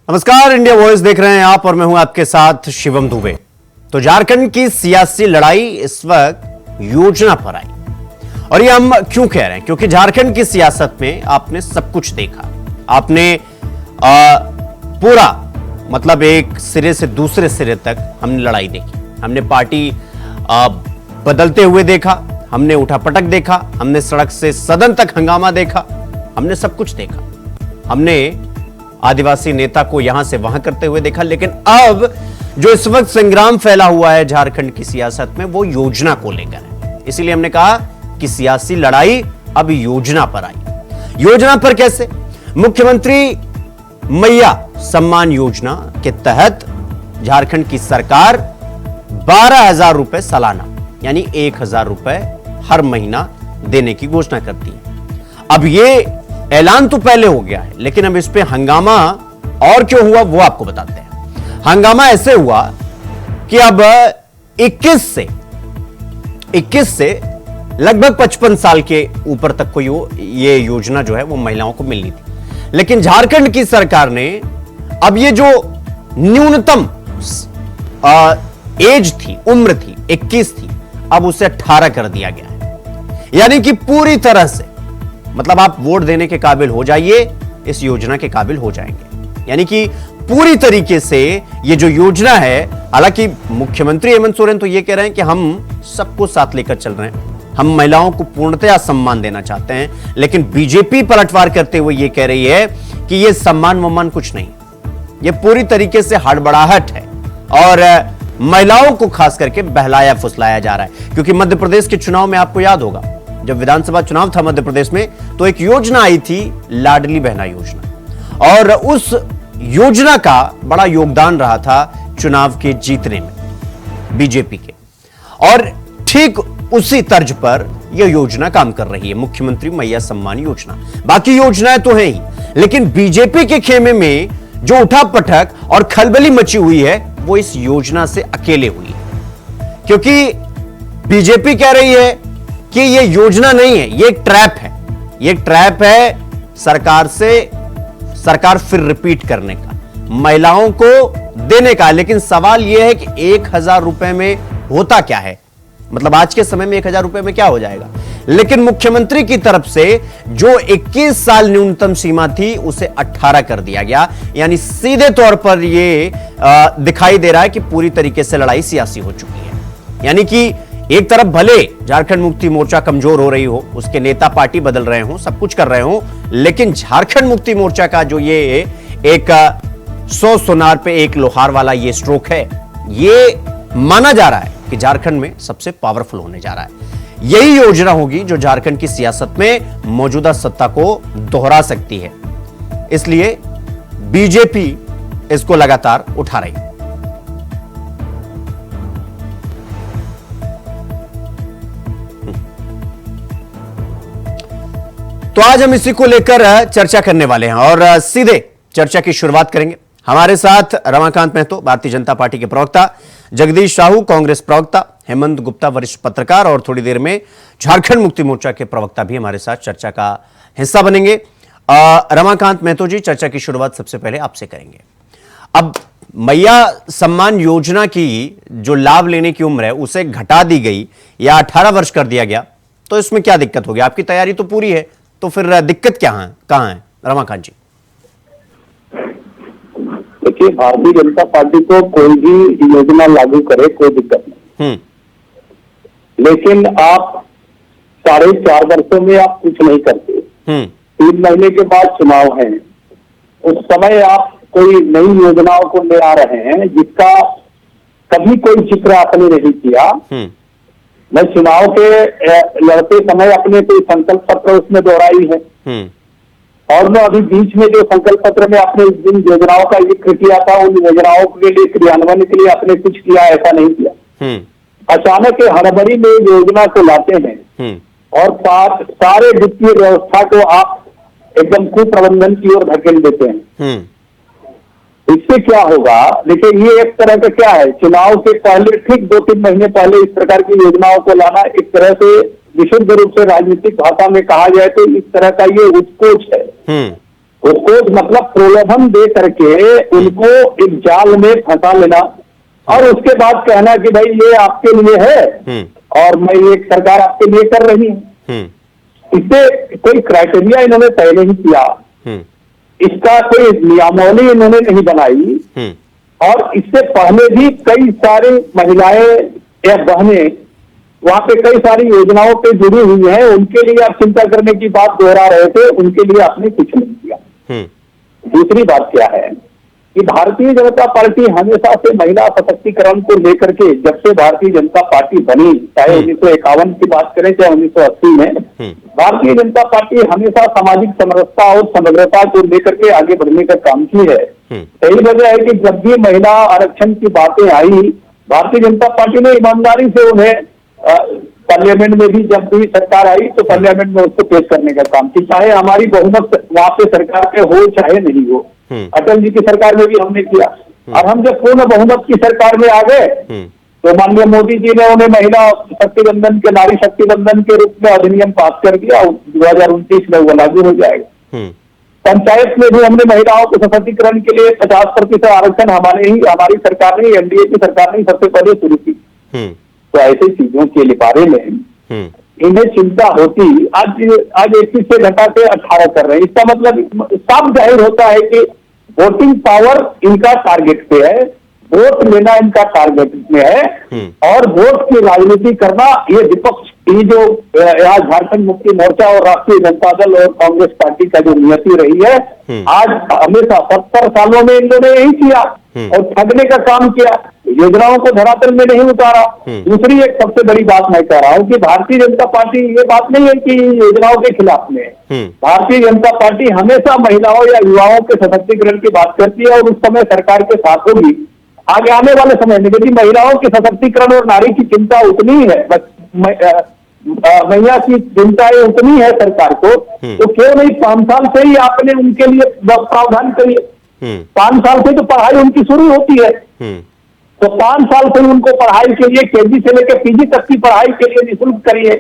नमस्कार, India voice देख रहे हैं आप और मैं हूं आपके साथ शिवम दुबे। तो झारखंड की सियासी लड़ाई इस वक्त योजना पर आई और ये हम क्यों कह रहे हैं, क्योंकि झारखंड की सियासत में आपने सब कुछ देखा। आपने पूरा मतलब एक सिरे से दूसरे सिरे तक हमने लड़ाई देखी। हमने पार्टी बदलते हुए देखा, हमने उठापटक देखा, हमने सड़क से सदन तक हंगामा देखा, हमने सब कुछ देखा। हमने आदिवासी नेता को यहां से वहां करते हुए देखा। लेकिन अब जो इस वक्त संग्राम फैला हुआ है झारखंड की सियासत में, वो योजना को लेकर है। इसीलिए हमने कहा कि सियासी लड़ाई अब योजना पर आई। योजना पर कैसे? मुख्यमंत्री मैया सम्मान योजना के तहत झारखंड की सरकार 12,000 रुपए सालाना यानी 1,000 रुपए हर महीना देने की घोषणा करती है। अब ये ऐलान तो पहले हो गया है, लेकिन अब इस पे हंगामा और क्यों हुआ वो आपको बताते हैं। हंगामा ऐसे हुआ कि अब 21 से लगभग 55 साल के ऊपर तक को ये योजना जो है वो महिलाओं को मिलनी थी। लेकिन झारखंड की सरकार ने अब ये जो न्यूनतम एज थी, उम्र थी, 21 थी, अब उसे 18 कर दिया गया है। यानी कि पूरी तरह से मतलब आप वोट देने के काबिल हो जाइए, इस योजना के काबिल हो जाएंगे। यानी कि पूरी तरीके से ये जो योजना है, हालांकि मुख्यमंत्री हेमंत सोरेन तो ये कह रहे हैं कि हम सबको साथ लेकर चल रहे हैं, हम महिलाओं को पूर्णतया सम्मान देना चाहते हैं। लेकिन बीजेपी पलटवार करते हुए ये कह रही है कि ये सम्मान वम्मान कुछ नहीं, ये पूरी तरीके से हड़बड़ाहट है और महिलाओं को खास करके बहलाया फुसलाया जा रहा है। क्योंकि मध्य प्रदेश के चुनाव में आपको याद होगा, जब विधानसभा चुनाव था मध्य प्रदेश में, तो एक योजना आई थी लाडली बहना योजना, और उस योजना का बड़ा योगदान रहा था चुनाव के जीतने में बीजेपी के। और ठीक उसी तर्ज पर यह योजना काम कर रही है, मुख्यमंत्री मैया सम्मान योजना। बाकी योजनाएं तो हैं ही, लेकिन बीजेपी के खेमे में जो उठापटक और खलबली मची हुई है वो इस योजना से अकेले हुई है। क्योंकि बीजेपी कह रही है कि ये योजना नहीं है, ये एक ट्रैप है, ये एक ट्रैप है सरकार फिर रिपीट करने का, महिलाओं को देने का। लेकिन सवाल यह है कि 1,000 रुपए में होता क्या है, मतलब आज के समय में 1,000 रुपए में क्या हो जाएगा। लेकिन मुख्यमंत्री की तरफ से जो 21 साल न्यूनतम सीमा थी उसे 18 कर दिया गया। यानी सीधे तौर पर यह दिखाई दे रहा है कि पूरी तरीके से लड़ाई सियासी हो चुकी है। यानी कि एक तरफ भले झारखंड मुक्ति मोर्चा कमजोर हो रही हो, उसके नेता पार्टी बदल रहे हो, सब कुछ कर रहे हो, लेकिन झारखंड मुक्ति मोर्चा का जो ये एक 100 सोनार पे एक लोहार वाला ये स्ट्रोक है, ये माना जा रहा है कि झारखंड में सबसे पावरफुल होने जा रहा है। यही योजना होगी जो झारखंड की सियासत में मौजूदा सत्ता को दोहरा सकती है। इसलिए बीजेपी इसको लगातार उठा रही है। तो आज हम इसी को लेकर चर्चा करने वाले हैं और सीधे चर्चा की शुरुआत करेंगे। हमारे साथ रमाकांत महतो भारतीय जनता पार्टी के प्रवक्ता, जगदीश साहू कांग्रेस प्रवक्ता, हेमंत गुप्ता वरिष्ठ पत्रकार और थोड़ी देर में झारखंड मुक्ति मोर्चा के प्रवक्ता भी हमारे साथ चर्चा का हिस्सा बनेंगे। रमाकांत महतो जी, चर्चा की शुरुआत सबसे पहले आपसे करेंगे। अब मैया सम्मान योजना की जो लाभ लेने की उम्र है उसे घटा दी गई या 18 वर्ष कर दिया गया, तो इसमें क्या दिक्कत होगी? आपकी तैयारी तो पूरी है, तो फिर दिक्कत कहां है रमाकांत जी? देखिए, भारतीय जनता पार्टी को कोई भी योजना लागू करे कोई दिक्कत नहीं, लेकिन आप 4.5 वर्षों में आप कुछ नहीं करते। 3 महीने के बाद चुनाव है, उस समय आप कोई नई योजनाओं को ले आ रहे हैं जिसका कभी कोई जिक्र आपने नहीं किया। मैं चुनाव के लड़ते समय अपने कोई संकल्प पत्र उसमें दोहराई है, और मैं अभी बीच में जो संकल्प पत्र में आपने जिन योजनाओं का जिक्र किया था उन योजनाओं के लिए क्रियान्वयन के लिए आपने कुछ किया, ऐसा नहीं किया। अचानक हड़बड़ी में योजना को लाते हैं और सारे वित्तीय व्यवस्था को आप एकदम कुप्रबंधन की ओर धकेल देते हैं। इससे क्या होगा? देखिए, ये एक तरह का क्या है, चुनाव से पहले ठीक 2-3 महीने पहले इस प्रकार की योजनाओं को लाना एक तरह से विशुद्ध रूप से राजनीतिक भाषा में कहा जाए तो इस तरह का ये उत्कोच है। उसको मतलब प्रलोभन दे करके उनको एक जाल में फंसा लेना और उसके बाद कहना कि भाई ये आपके लिए है और मैं ये सरकार आपके लिए कर रही हूं। इससे कोई क्राइटेरिया इन्होंने तय नहीं किया, इसका कोई नियमावली इन्होंने नहीं बनाई और इससे पहले भी कई सारी महिलाएं या बहनें वहां पे कई सारी योजनाओं पे जुड़ी हुई हैं, उनके लिए आप चिंता करने की बात दोहरा रहे थे, उनके लिए आपने कुछ नहीं किया। दूसरी बात क्या है कि भारतीय जनता पार्टी हमेशा से महिला सशक्तिकरण को लेकर के, जब से भारतीय जनता पार्टी बनी, चाहे 1951 की बात करें चाहे 1980 में, भारतीय जनता पार्टी हमेशा सामाजिक समरसता और समग्रता को लेकर के आगे बढ़ने का काम की है। यही वजह है कि जब भी महिला आरक्षण की बातें आई, भारतीय जनता पार्टी ने ईमानदारी से उन्हें पार्लियामेंट में भी, जब भी सरकार आई तो पार्लियामेंट में उसको पेश करने का काम की, चाहे हमारी बहुमत वहां पे सरकार पे हो चाहे नहीं हो। अटल जी की सरकार में भी हमने किया और हम जब पूर्ण बहुमत की सरकार में आ गए तो माननीय मोदी जी ने उन्हें महिला शक्ति बंधन के, नारी शक्ति बंधन के रूप में अधिनियम पास कर दिया। 2029 में वो लागू हो जाएगा। पंचायत में भी हमने महिलाओं के सशक्तिकरण के लिए 50% आरक्षण हमारी सरकार ने, एनडीए की सरकार ने सबसे पहले शुरू की। तो ऐसी चीजों के बारे में इन्हें चिंता होती, आज 21 से घटा के 18 कर रहे हैं, इसका मतलब साफ जाहिर होता है कि वोटिंग पावर इनका टारगेट पे है, वोट लेना इनका टारगेट में है और वोट की राजनीति करना ये विपक्ष की जो यहाँ झारखंड मुक्ति मोर्चा और राष्ट्रीय जनता दल और कांग्रेस पार्टी का जो नियति रही है, आज हमेशा 70 सालों में इन लोगों ने यही किया और ठगने का काम किया, योजनाओं को धरातल में नहीं उतारा। दूसरी एक सबसे बड़ी बात मैं कह रहा हूँ कि भारतीय जनता पार्टी, ये बात नहीं है कि योजनाओं के खिलाफ में, भारतीय जनता पार्टी हमेशा महिलाओं या युवाओं के सशक्तिकरण की बात करती है और उस समय सरकार के साथ होगी, आगे आने वाले समय में यदि महिलाओं के सशक्तिकरण और नारी की चिंता उतनी है, महिला की चिंताएं उतनी है सरकार को, तो क्यों नहीं 5 साल से ही आपने उनके लिए प्रावधान करिए। 5 साल से तो पढ़ाई उनकी शुरू होती है, तो 5 साल से उनको पढ़ाई के लिए केजी से लेकर पीजी तक की पढ़ाई के लिए निःशुल्क करिए।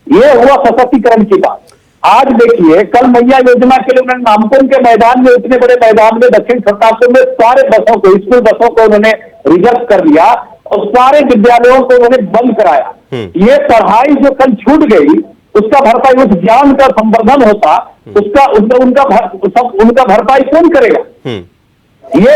ये हुआ सशक्तिकरण की बात। आज देखिए, कल मैया योजना के लिए उन्होंने नामकुम के मैदान में, इतने बड़े मैदान में, दक्षिण छत्तीसगढ़ में सारे बसों को, स्कूल बसों को उन्होंने रिजर्व कर दिया और सारे विद्यालयों को उन्होंने बंद कराया। ये पढ़ाई जो कल छूट गई, उसका भरपाई, उस ज्ञान का संवर्धन होता, उनका भरपाई कौन करेगा? ये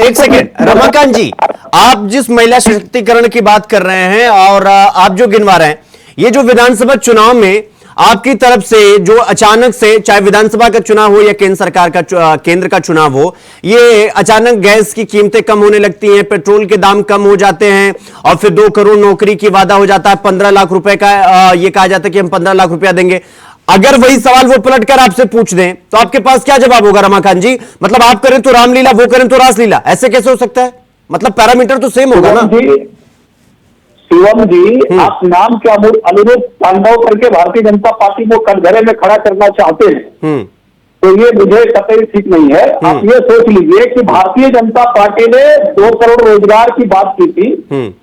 एक सेकेंड रमाकांत जी, आप जिस महिला सशक्तिकरण की बात कर रहे हैं और आप जो गिनवा रहे हैं, ये जो विधानसभा चुनाव में आपकी तरफ से जो अचानक से, चाहे विधानसभा का चुनाव हो या केंद्र सरकार का, केंद्र का चुनाव हो, ये अचानक गैस की कीमतें कम होने लगती हैं, पेट्रोल के दाम कम हो जाते हैं और फिर 2 करोड़ नौकरी की वादा हो जाता है, 15 लाख रुपए का ये कहा जाता है कि हम 15 लाख रुपया देंगे। अगर वही सवाल वो पलटकर आपसे पूछ दें तो आपके पास क्या जवाब होगा रमाकांत जी? मतलब आप करें तो रामलीला, वो करें तो रासलीला, ऐसे कैसे हो सकता है? मतलब पैरामीटर तो सेम होगा ना। शिवम जी, आप नाम के अनुरूप पांडव करके भारतीय जनता पार्टी को कटघरे में खड़ा करना चाहते हैं, तो ये मुझे कतई ठीक नहीं है। आप ये सोच लीजिए कि भारतीय जनता पार्टी ने 2 करोड़ रोजगार की बात की थी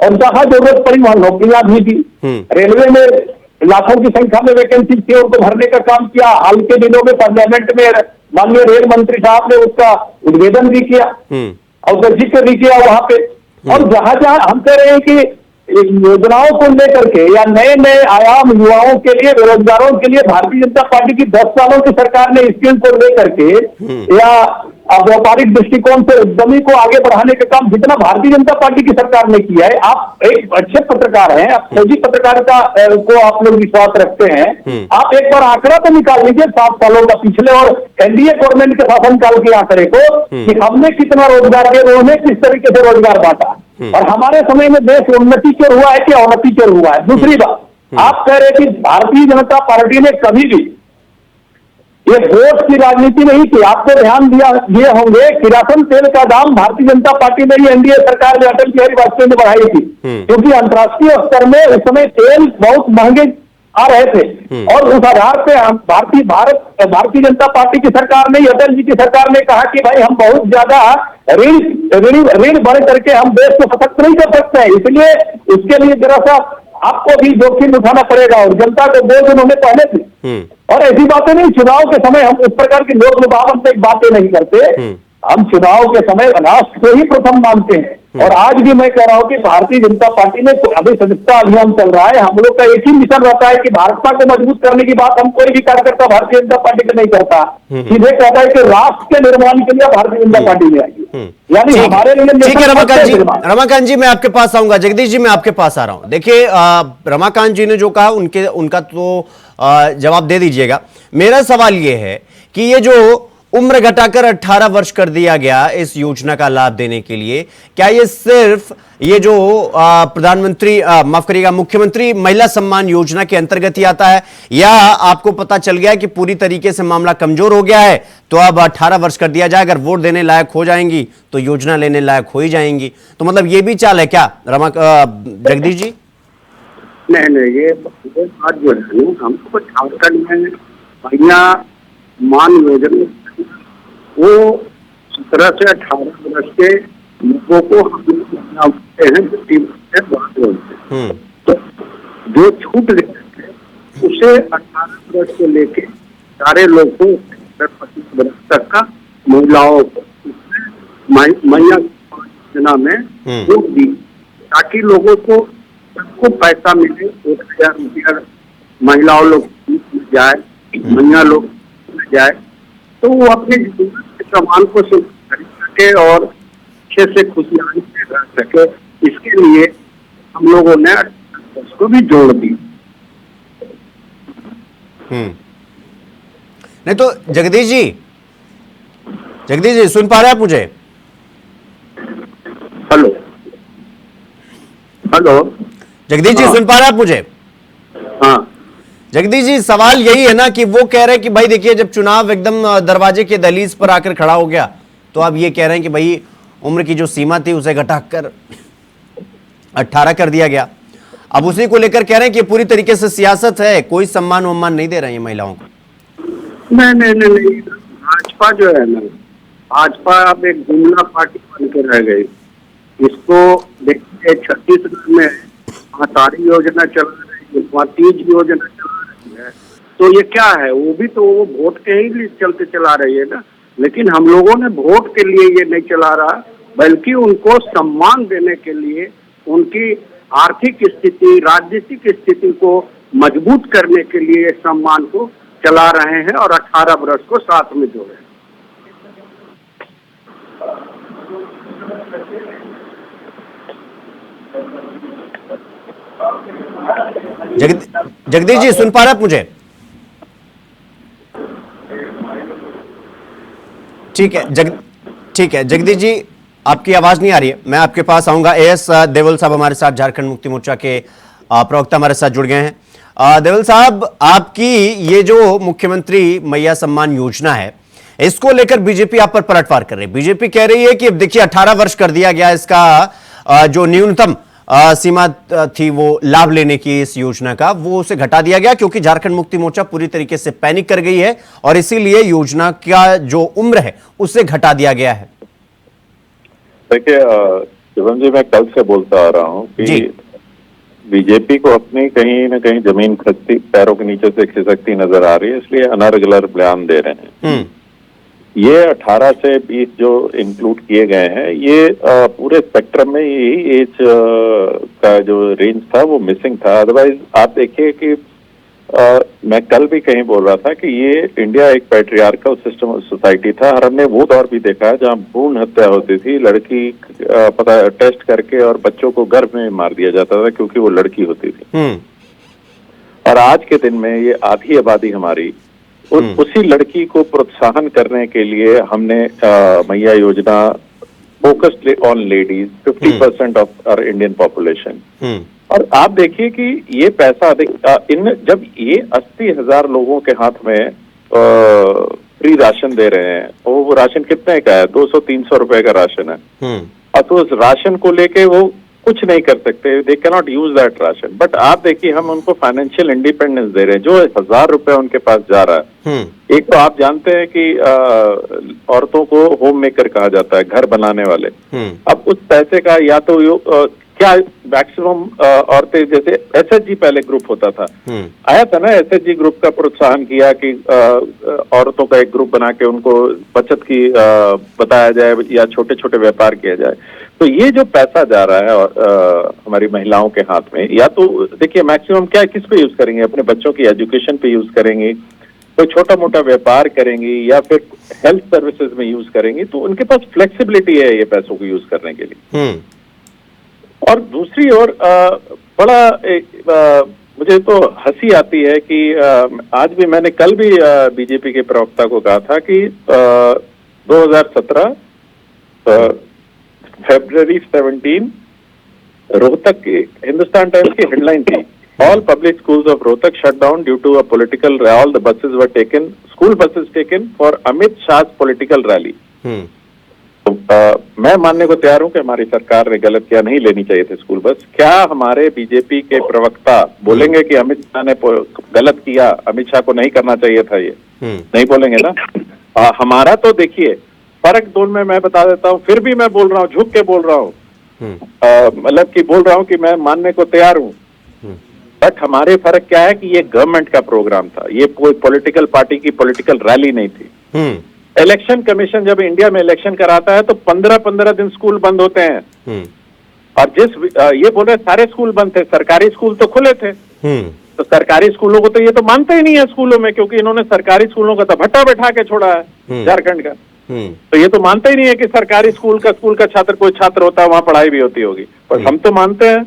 और जहां जरूरत पड़ी वहां नौकरियां भी दी। रेलवे में लाखों की संख्या में वैकेंसी थी, उनको भरने का काम किया। हाल के दिनों में पार्लियामेंट में माननीय रेल मंत्री साहब ने उसका उद्घाटन भी किया और जिक्र भी किया वहां पे। और जहां जहां हम कह रहे हैं कि योजनाओं को लेकर के या नए नए आयाम युवाओं के लिए, बेरोजगारों के लिए भारतीय जनता पार्टी की 10 सालों की सरकार ने स्कीम को लेकर के या व्यापारिक दृष्टिकोण से उद्यमी को आगे बढ़ाने का काम जितना भारतीय जनता पार्टी की सरकार ने किया है। आप एक अच्छे पत्रकार हैं, आप फौजी पत्रकारिता को आप लोग विश्वास रखते हैं, आप एक बार आंकड़ा तो निकाल लीजिए 7 सालों का पिछले और एनडीए गवर्नमेंट के शासनकाल के आंकड़े को कि हमने कितना रोजगार दिया, उन्होंने किस तरीके से रोजगार बांटा और हमारे समय में देश उन्नति की ओर हुआ है कि अवनति की ओर हुआ है। दूसरी बात, आप कह रहे कि भारतीय जनता पार्टी ने कभी भी ये वोट की राजनीति नहीं की। आपको ध्यान दिए होंगे, किरासन तेल का दाम भारतीय जनता पार्टी ने ही एनडीए सरकार में अटल बिहारी वाजपेयी ने बढ़ाई थी, क्योंकि अंतर्राष्ट्रीय स्तर में उस समय तेल बहुत महंगे आ रहे थे और उस आधार पे भारतीय जनता पार्टी की सरकार ने, अटल जी की सरकार ने कहा कि भाई हम बहुत ज्यादा ऋण बढ़ करके हम देश को सशक्त नहीं कर सकते हैं, इसलिए उसके लिए जरा सा आपको भी जोखिम उठाना पड़ेगा और जनता को बोझ उन्होंने पहले दी। और ऐसी बातें नहीं, चुनाव के समय हम उस प्रकार की लोक लुभावन पे बातें नहीं करते। हम चुनाव के समय राष्ट्र को ही प्रथम मानते हैं। और आज भी मैं कह रहा हूं कि भारतीय जनता पार्टी में अभी सदस्यता अभियान चल रहा है, हम लोग का एक ही मिशन रहता है कि भाजपा को मजबूत करने की बात हम कोई भी कार्यकर्ता भारतीय जनता पार्टी का नहीं करता, सीधे कहता है कि राष्ट्र के निर्माण के लिए भारतीय जनता पार्टी में आएगी। यानी हमारे लिए ठीक है रमाकांत जी मैं आपके पास आऊंगा। जगदीश जी मैं आपके पास आ रहा हूं। देखिए रमाकांत जी ने जो कहा उनका तो जवाब दे दीजिएगा। मेरा सवाल यह है कि ये जो उम्र घटाकर 18 वर्ष कर दिया गया इस योजना का लाभ देने के लिए, क्या ये सिर्फ ये जो प्रधानमंत्री माफ करिएगा मुख्यमंत्री महिला सम्मान योजना के अंतर्गत ही आता है, या आपको पता चल गया है कि पूरी तरीके से मामला कमजोर हो गया है तो अब 18 वर्ष कर दिया जाए, अगर वोट देने लायक हो जाएंगी तो योजना लेने लायक हो ही जाएंगी? तो मतलब ये भी चाल है क्या जगदीश जी? नहीं, ये बात जो है हमको झारखंड में महिला मान योजना वो 17 से 18 वर्ष के लोगों को हम बोलते हैं। तो जो छूट लेते हैं उसे 18 वर्ष से लेके सारे लोगों को 25 वर्ष तक का महिलाओं को महिला योजना में छूट दी, ताकि लोगों को सबको पैसा मिले। 1,000 रुपया महिलाओं लोग मिल जाए, महिला लोग मिल जाए, तो वो अपने जीवन के सामान को खरीद सके और अच्छे से खुशहाली से रह सके। इसके लिए हम लोगों ने उसको भी जोड़ दी। नहीं तो जगदीश जी सुन पा रहे हैं आप मुझे? हेलो जगदीश जी सुन पा रहे हैं आप मुझे? हाँ जगदीश जी सवाल यही है ना कि वो कह रहे हैं कि भाई देखिए जब चुनाव एकदम दरवाजे के दहलीज पर आकर खड़ा हो गया तो आप ये कह रहे हैं कि भाई उम्र की जो सीमा थी उसे घटाकर 18 कर दिया गया। अब उसी को लेकर कह रहे हैं कि पूरी तरीके से सियासत है, कोई सम्मान वम्मान नहीं दे रहे हैं महिलाओं को। नहीं, भाजपा जो है ना, भाजपा अब एक गुमला पार्टी बन के रह गई। इसको देखिए छत्तीसगढ़ में सारी योजना चल रही है, वहाँ तीज योजना चल रही है, तो ये क्या है? वो भी तो वो वोट के ही लिए चलते चला रही है ना। लेकिन हम लोगों ने वोट के लिए ये नहीं चला रहा, बल्कि उनको सम्मान देने के लिए, उनकी आर्थिक स्थिति, राजनीतिक स्थिति को मजबूत करने के लिए सम्मान को चला रहे हैं और 18 वर्ष को साथ में जोड़े। जगदीश जी सुन पा रहे आप मुझे? ठीक है जगदीश जी आपकी आवाज नहीं आ रही है, मैं आपके पास आऊंगा। एएस देवल साहब हमारे साथ झारखंड मुक्ति मोर्चा के प्रवक्ता हमारे साथ जुड़ गए हैं। देवल साहब, आपकी ये जो मुख्यमंत्री मैया सम्मान योजना है इसको लेकर बीजेपी आप पर पलटवार कर रही है। बीजेपी कह रही है कि देखिए 18 वर्ष कर दिया गया, इसका जो न्यूनतम सीमा थी वो लाभ लेने की इस योजना का, वो उसे घटा दिया गया क्योंकि झारखंड मुक्ति मोर्चा पूरी तरीके से पैनिक कर गई है और इसीलिए योजना का जो उम्र है उसे घटा दिया गया है। देखिए शिवम जी, मैं कल से बोलता आ रहा हूं कि बीजेपी को अपनी कहीं ना कहीं जमीन खसती, पैरों के नीचे से खिसकती नजर आ रही है, इसलिए अनर्गुलर बयान दे रहे हैं। ये 18 से 20 जो इंक्लूड किए गए हैं, ये पूरे स्पेक्ट्रम में यही एज का जो रेंज था वो मिसिंग था। अदरवाइज आप देखिए कि मैं कल भी कहीं बोल रहा था कि ये इंडिया एक पैट्रियार्कल सिस्टम सोसाइटी था और हमने वो दौर भी देखा है जहाँ भ्रूण हत्या होती थी, लड़की टेस्ट करके और बच्चों को गर्भ में मार दिया जाता था क्योंकि वो लड़की होती थी। और आज के दिन में ये आधी आबादी हमारी उसी लड़की को प्रोत्साहन करने के लिए हमने Maiya Yojana focused on ladies, 50% of our Indian population. और आप देखिए कि ये पैसा जब ये 80,000 लोगों के हाथ में फ्री राशन दे रहे हैं, और वो राशन कितने का है? 200-300 रुपए का राशन है। और तो उस राशन को लेके वो कुछ नहीं कर सकते, they can not use that ration. But आप देखिए हम उनको फाइनेंशियल इंडिपेंडेंस दे रहे हैं, जो 1,000 रुपए उनके पास जा रहा है। एक तो आप जानते हैं कि औरतों को होम मेकर कहा जाता है, घर बनाने वाले। अब उस पैसे का या तो क्या मैक्सिमम औरतें, जैसे एसएचजी पहले ग्रुप होता था, आया था ना, एसएचजी ग्रुप का प्रोत्साहन किया कि औरतों का एक ग्रुप बना के उनको बचत की बताया जाए या छोटे छोटे व्यापार किया जाए। तो ये जो पैसा जा रहा है हमारी महिलाओं के हाथ में, या तो देखिए मैक्सिमम क्या किस पे यूज करेंगे, अपने बच्चों की एजुकेशन पे यूज करेंगे, कोई छोटा मोटा व्यापार करेंगी, या फिर हेल्थ सर्विसेज में यूज करेंगी। तो उनके पास फ्लेक्सिबिलिटी है ये पैसों को यूज करने के लिए। और दूसरी ओर मुझे तो हंसी आती है कि आज भी, मैंने कल भी बीजेपी के प्रवक्ता को कहा था कि 2017 February 17 रोहतक की हिंदुस्तान टाइम्स की हेडलाइन थी, all public schools of Rohtak shut down due to a political rally, all the buses were taken, school buses taken for Amit Shah political rally. मैं मानने को तैयार हूं कि हमारी सरकार ने गलत किया, नहीं लेनी चाहिए थी स्कूल बस। क्या हमारे बीजेपी के प्रवक्ता बोलेंगे कि अमित शाह ने गलत किया, अमित शाह को नहीं करना चाहिए था ये? नहीं बोलेंगे ना। हमारा तो देखिए फर्क दोनों में मैं बता देता हूं, फिर भी मैं बोल रहा हूं, झुक के बोल रहा हूं, मतलब कि बोल रहा हूं कि मैं मानने को तैयार हूं। बट हमारे फर्क क्या है कि ये गवर्नमेंट का प्रोग्राम था, ये कोई पॉलिटिकल पार्टी की पॉलिटिकल रैली नहीं थी। इलेक्शन कमीशन जब इंडिया में इलेक्शन कराता है तो 15-15 दिन स्कूल बंद होते हैं। और ये बोल रहे सारे स्कूल बंद थे, सरकारी स्कूल तो खुले थे। तो सरकारी स्कूलों को तो ये तो मानते ही नहीं है स्कूलों में, क्योंकि इन्होंने सरकारी स्कूलों का तो भट्टा बैठा के छोड़ा है झारखंड का। तो ये तो मानते ही नहीं है कि सरकारी स्कूल का छात्र कोई छात्र होता है, वहां पढ़ाई भी होती होगी, पर हम तो मानते हैं।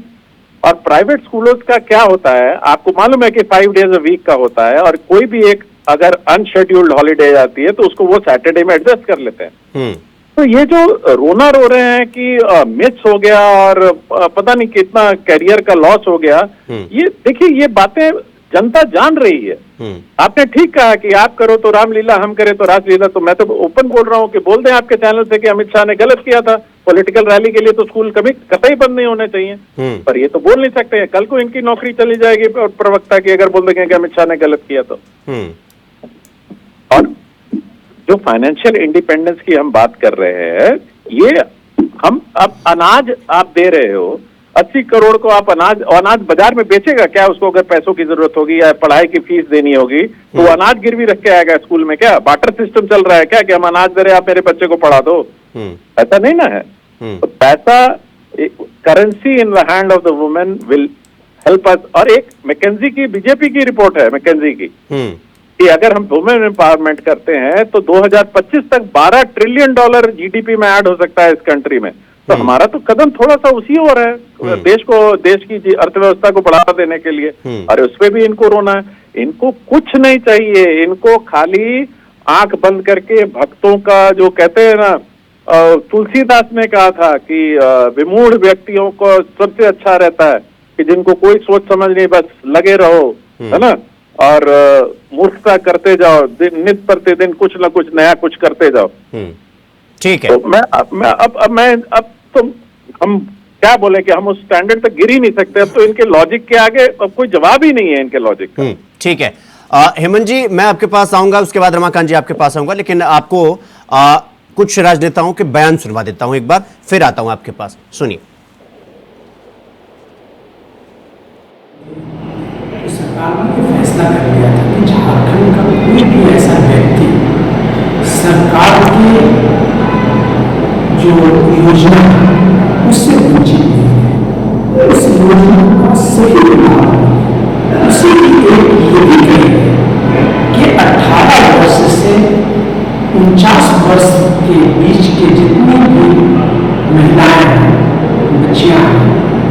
और प्राइवेट स्कूलों का क्या होता है, आपको मालूम है कि 5 days a week का होता है, और कोई भी एक अगर अनशेड्यूल्ड हॉलीडे आती है तो उसको वो सैटरडे में एडजस्ट कर लेते हैं। तो ये जो रोना रो रहे हैं कि मिस हो गया और पता नहीं कितना करियर का लॉस हो गया, ये देखिए ये बातें जनता जान रही है। आपने ठीक कहा कि आप करो तो रामलीला, हम करें तो रासलीला। तो मैं तो ओपन बोल रहा हूँ कि बोल दें आपके चैनल से कि अमित शाह ने गलत किया था, पॉलिटिकल रैली के लिए तो स्कूल कभी कतई बंद नहीं होने चाहिए। पर ये तो बोल नहीं सकते हैं, कल को इनकी नौकरी चली जाएगी प्रवक्ता की अगर बोल देंगे कि अमित शाह ने गलत किया तो। और जो फाइनेंशियल इंडिपेंडेंस की हम बात कर रहे हैं, ये हम अब अनाज आप दे रहे हो 80 करोड़ को, आप अनाज बाजार में बेचेगा क्या? उसको अगर पैसों की जरूरत होगी या पढ़ाई की फीस देनी होगी तो अनाज गिरवी रख के आएगा स्कूल में? क्या बार्टर सिस्टम चल रहा है क्या कि हम अनाज दे रहे आप मेरे बच्चे को पढ़ा दो? ऐसा नहीं ना है। तो पैसा, currency in the hand of the women will help us. और एक मैकेंजी की, बीजेपी की रिपोर्ट है मैकेंजी की, कि अगर हम वुमेन एम्पावरमेंट करते हैं तो 2025 तक $12 ट्रिलियन जीडीपी में ऐड हो सकता है इस कंट्री में। तो हमारा तो कदम थोड़ा सा उसी ओर है, देश की अर्थव्यवस्था को बढ़ावा देने के लिए। और उसपे भी इनको रोना है। इनको कुछ नहीं चाहिए, इनको खाली आंख बंद करके भक्तों का, जो कहते हैं ना, तुलसीदास ने कहा था कि विमूढ़ व्यक्तियों को सबसे अच्छा रहता है कि जिनको कोई सोच समझ नहीं, बस लगे रहो, है ना, और मूर्खता करते जाओ, नित्य प्रतिदिन कुछ ना कुछ नया कुछ करते जाओ। ठीक है। तो अब तो हम क्या बोले कि हम उस स्टैंडर्ड तक गिर ही नहीं सकते। अब तो इनके लॉजिक के आगे अब कोई जवाब ही नहीं है इनके लॉजिक का। ठीक है। हेमंत जी, मैं आपके पास आऊंगा, उसके बाद रमाकांत जी आपके पास आऊंगा, लेकिन आपको कुछ राजनेताओं के बयान सुनवा देता हूं एक बार, फिर आता हूं आपके पास। सुनिए। सरकार ने फैसला कर लिया था कि झारखंड का कोई भी ऐसा व्यक्ति सरकार की जो योजना है उससे वंचित नहीं है। उस योजना का सही लाभ उसी की एक ये भी कही है कि 18 वर्ष से 49 वर्ष के बीच के जितनी भी महिलाएं हैं, बच्चियां हैं,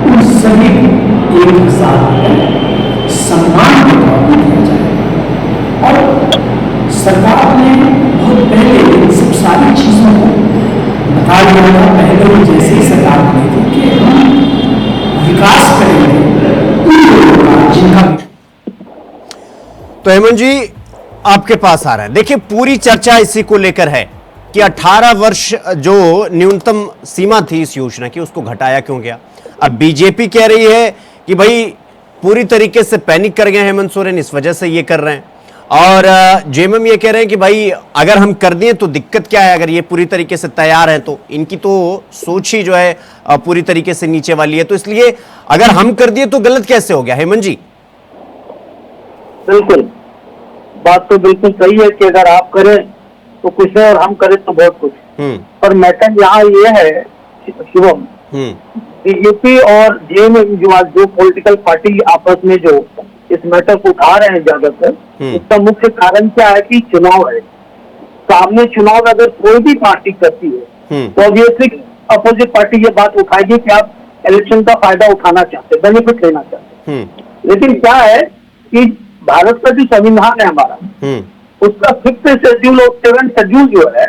उन सभी 1,000 रुपये सम्मान के तौर पर दिया जाए। और सरकार ने बहुत पहले इन सब सारी चीजों को बता दिया था, पहले ही जैसे ही सरकार बनी थी, कि हम विकास करेंगे उन लोगों का जिनका। तो हेमंत जी आपके पास आ रहा है। देखिए, पूरी चर्चा इसी को लेकर है कि 18 वर्ष जो न्यूनतम सीमा थी इस योजना की, उसको घटाया क्यों गया। अब बीजेपी कह रही है कि भाई पूरी तरीके से पैनिक कर गए हेमंत सोरेन, इस वजह से ये कर रहे हैं। और जेएमएम ये कह रहे हैं कि भाई अगर हम कर दिए तो दिक्कत क्या है, अगर ये पूरी तरीके से तैयार है तो इनकी तो सोच ही जो है पूरी तरीके से नीचे वाली है, तो इसलिए अगर हम कर दिए तो गलत कैसे हो गया? हेमंत जी। बिल्कुल, बात तो बिल्कुल सही है कि अगर आप करें तो कुछ है और हम करें तो बहुत कुछ। पर मैटर यहाँ ये है शिवम, बीजेपी और जेएमएम जो पॉलिटिकल पार्टी आपस में जो इस मैटर को उठा रहे हैं ज्यादातर, इसका मुख्य कारण क्या है कि चुनाव है सामने। चुनाव अगर कोई भी पार्टी करती है तो ऑब्वियसली अपोजिट पार्टी ये बात उठाएगी कि आप इलेक्शन का फायदा उठाना चाहते, बेनिफिट लेना चाहते। लेकिन क्या है कि भारत का जो संविधान है हमारा, उसका 5th शेड्यूल और 7th शेड्यूल जो है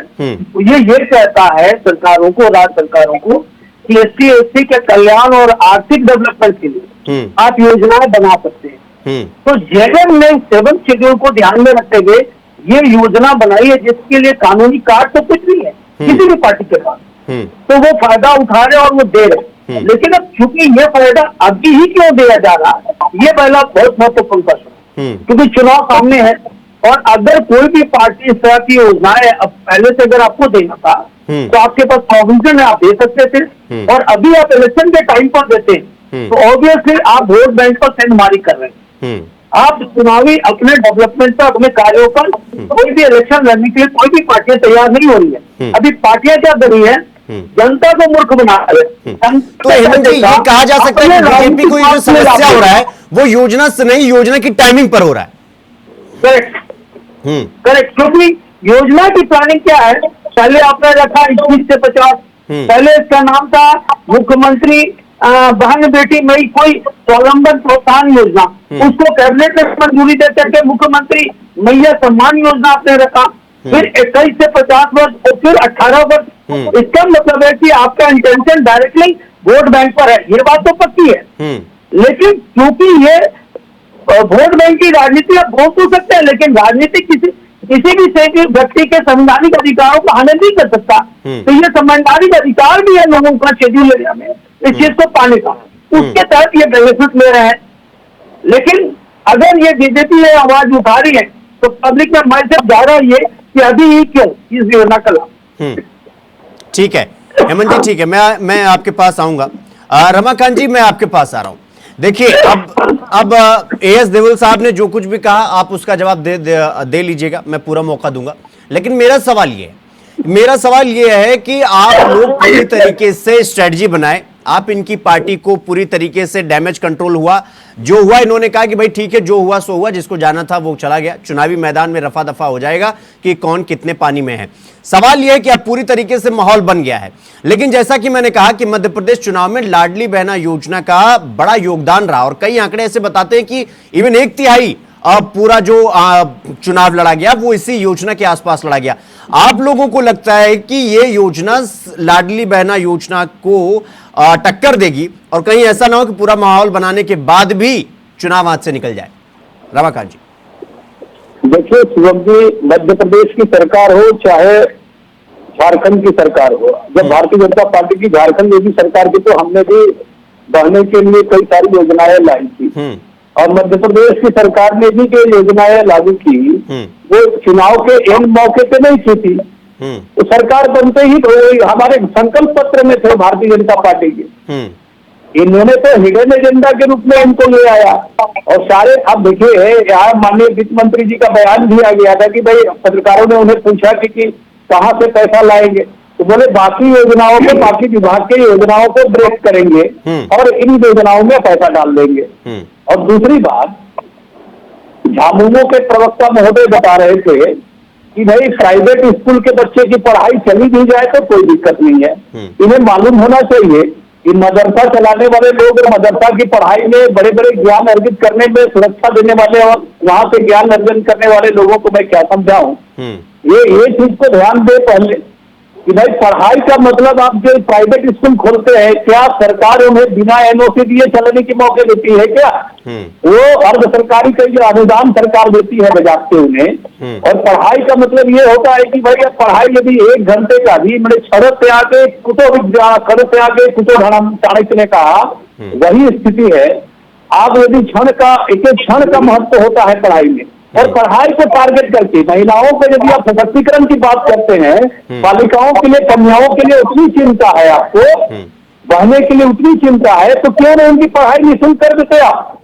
ये कहता है सरकारों को, राज्य सरकारों को कि SC ST के कल्याण और आर्थिक डेवलपमेंट के लिए आप योजनाएं बना सकते हैं। तो जेएमएम ने 7th शेड्यूल को ध्यान में रखते हुए ये योजना बनाई है, जिसके लिए कानूनी कार्ड तो कुछ नहीं है किसी भी पार्टी के पास, तो वो फायदा उठा रहे और वो दे रहे। लेकिन अब चूंकि ये फायदा अभी ही क्यों दिया जा रहा है, ये पहला बहुत महत्वपूर्ण प्रश्न, क्योंकि चुनाव सामने है। और अगर कोई भी पार्टी इस तरह की योजनाएं अब पहले से अगर आपको देना था तो आपके पास प्रोविजन है, आप दे सकते थे, और अभी आप इलेक्शन के टाइम पर देते तो ऑब्वियसली आप वोट बैंक पर सेंधमारी कर रहे हैं। आप चुनावी अपने डेवलपमेंट पर, अपने कार्यों पर कोई भी इलेक्शन लड़ने के लिए कोई भी पार्टियां तैयार नहीं हो रही है। अभी पार्टियां क्या कर रही है, जनता को मूर्ख बना रहे हैं। तो हेमंत जी, ये कहा जा सकता है कि बीजेपी को जो समस्या हो रहा है वो योजना से नहीं, योजना की टाइमिंग पर हो रहा है। करेक्ट, क्योंकि योजना की प्लानिंग क्या है, पहले आपने रखा 21 से 50, पहले इसका नाम था मुख्यमंत्री बहन बेटी मई कोई स्वावलंबन प्रोत्साहन योजना, उसको कैबिनेट ने मंजूरी दे करके मुख्यमंत्री मैया सम्मान योजना आपने रखा, फिर 21 से 50 वर्ष और फिर 18 वर्ष। इसका मतलब है कि आपका इंटेंशन डायरेक्टली वोट बैंक पर है, ये बात तो पक्की है। लेकिन क्योंकि ये वोट बैंक की राजनीति आप बोल तो सकते हैं, लेकिन राजनीति किसी भी व्यक्ति के संवैधानिक अधिकारों को हानि नहीं कर सकता। तो ये संवैधानिक अधिकार भी है लोगों का शेड्यूल एरिया में इस चीज को पाने का, उसके तहत ये बेनिफिट ले रहे हैं। लेकिन अगर ये बीजेपी ये आवाज उठा रही है तो पब्लिक में मैसेज जा रहा है ये कि अभी ही क्यों इस योजना का लाभ। ठीक है हेमंत जी, ठीक है, मैं आपके पास आऊंगा। रमाकांत जी, मैं आपके पास आ रहा हूं। देखिए अब AS देवल साहब ने जो कुछ भी कहा आप उसका जवाब दे लीजिएगा, मैं पूरा मौका दूंगा। लेकिन मेरा सवाल ये है कि आप लोग पूरी तरीके से स्ट्रेटजी बनाए, आप इनकी पार्टी को पूरी तरीके से डैमेज कंट्रोल हुआ, जो हुआ इन्होंने कहा कि भाई ठीक है जो हुआ सो हुआ, जिसको जाना था वो चला गया, चुनावी मैदान में रफा दफा हो जाएगा कि कौन कितने पानी में है। सवाल यह है कि अब पूरी तरीके से माहौल बन गया है। लेकिन जैसा कि मैंने कहा कि मध्य प्रदेश चुनाव में लाडली बहना योजना का बड़ा योगदान रहा, और कई आंकड़े ऐसे बताते हैं कि इवन 1/3 पूरा जो चुनाव लड़ा गया वो इसी योजना के आसपास लड़ा गया। आप लोगों को लगता है कि ये योजना लाडली बहना योजना को टक्कर देगी और कहीं ऐसा ना हो कि पूरा माहौल बनाने के बाद भी चुनाव हाथ से निकल जाए? रमाकांत जी। देखिए शिवम जी, मध्य प्रदेश की सरकार हो चाहे झारखंड की सरकार हो, जब भारतीय जनता पार्टी की झारखंड में भी सरकार की तो हमने भी बढ़ने के लिए कई सारी योजनाएं लाई थी, और मध्य प्रदेश की सरकार ने भी जो योजनाएं लागू की वो चुनाव के एंड मौके पे नहीं की थी, तो सरकार बनते ही हमारे संकल्प पत्र में थे भारतीय जनता पार्टी के। इन्होंने तो हिडन एजेंडा के रूप में इनको ले आया, और सारे अब देखिए यहाँ माननीय वित्त मंत्री जी का बयान भी आ गया था कि भाई पत्रकारों ने उन्हें पूछा कि कहाँ से पैसा लाएंगे, तो बोले बाकी योजनाओं को, बाकी विभाग के योजनाओं को ब्रेक करेंगे और इन योजनाओं में पैसा डाल देंगे। और दूसरी बात, झामुमो के प्रवक्ता महोदय बता रहे थे कि भाई प्राइवेट स्कूल के बच्चे की पढ़ाई चली भी जाए तो कोई दिक्कत नहीं है। इन्हें मालूम होना चाहिए कि मदरसा चलाने वाले लोग मदरसा की पढ़ाई में बड़े बड़े ज्ञान अर्जित करने में सुरक्षा देने वाले और वहां से ज्ञान अर्जन करने वाले लोगों को मैं क्या समझाऊं, ये चीज को ध्यान दे पहले कि भाई पढ़ाई का मतलब आप जो प्राइवेट स्कूल खोलते हैं, क्या सरकार उन्हें बिना NOC दिए चलने की मौके देती है क्या? वो अर्ध सरकारी का जो अनुदान सरकार देती है बजाते उन्हें। और पढ़ाई का मतलब ये होता है कि भाई पढ़ाई यदि 1 घंटे का भी मैंने क्षण से आगे कुतो धर्म चाणक्य ने कहा वही स्थिति है। आप यदि एक क्षण का महत्व होता है पढ़ाई में, और पढ़ाई को टारगेट करके महिलाओं को यदि आप सशक्तिकरण की बात करते हैं, बालिकाओं के लिए, कन्याओं के लिए उतनी चिंता है आपको, बहने के लिए उतनी चिंता है, तो क्यों नहीं उनकी पढ़ाई निःशुल्क कर देते आप?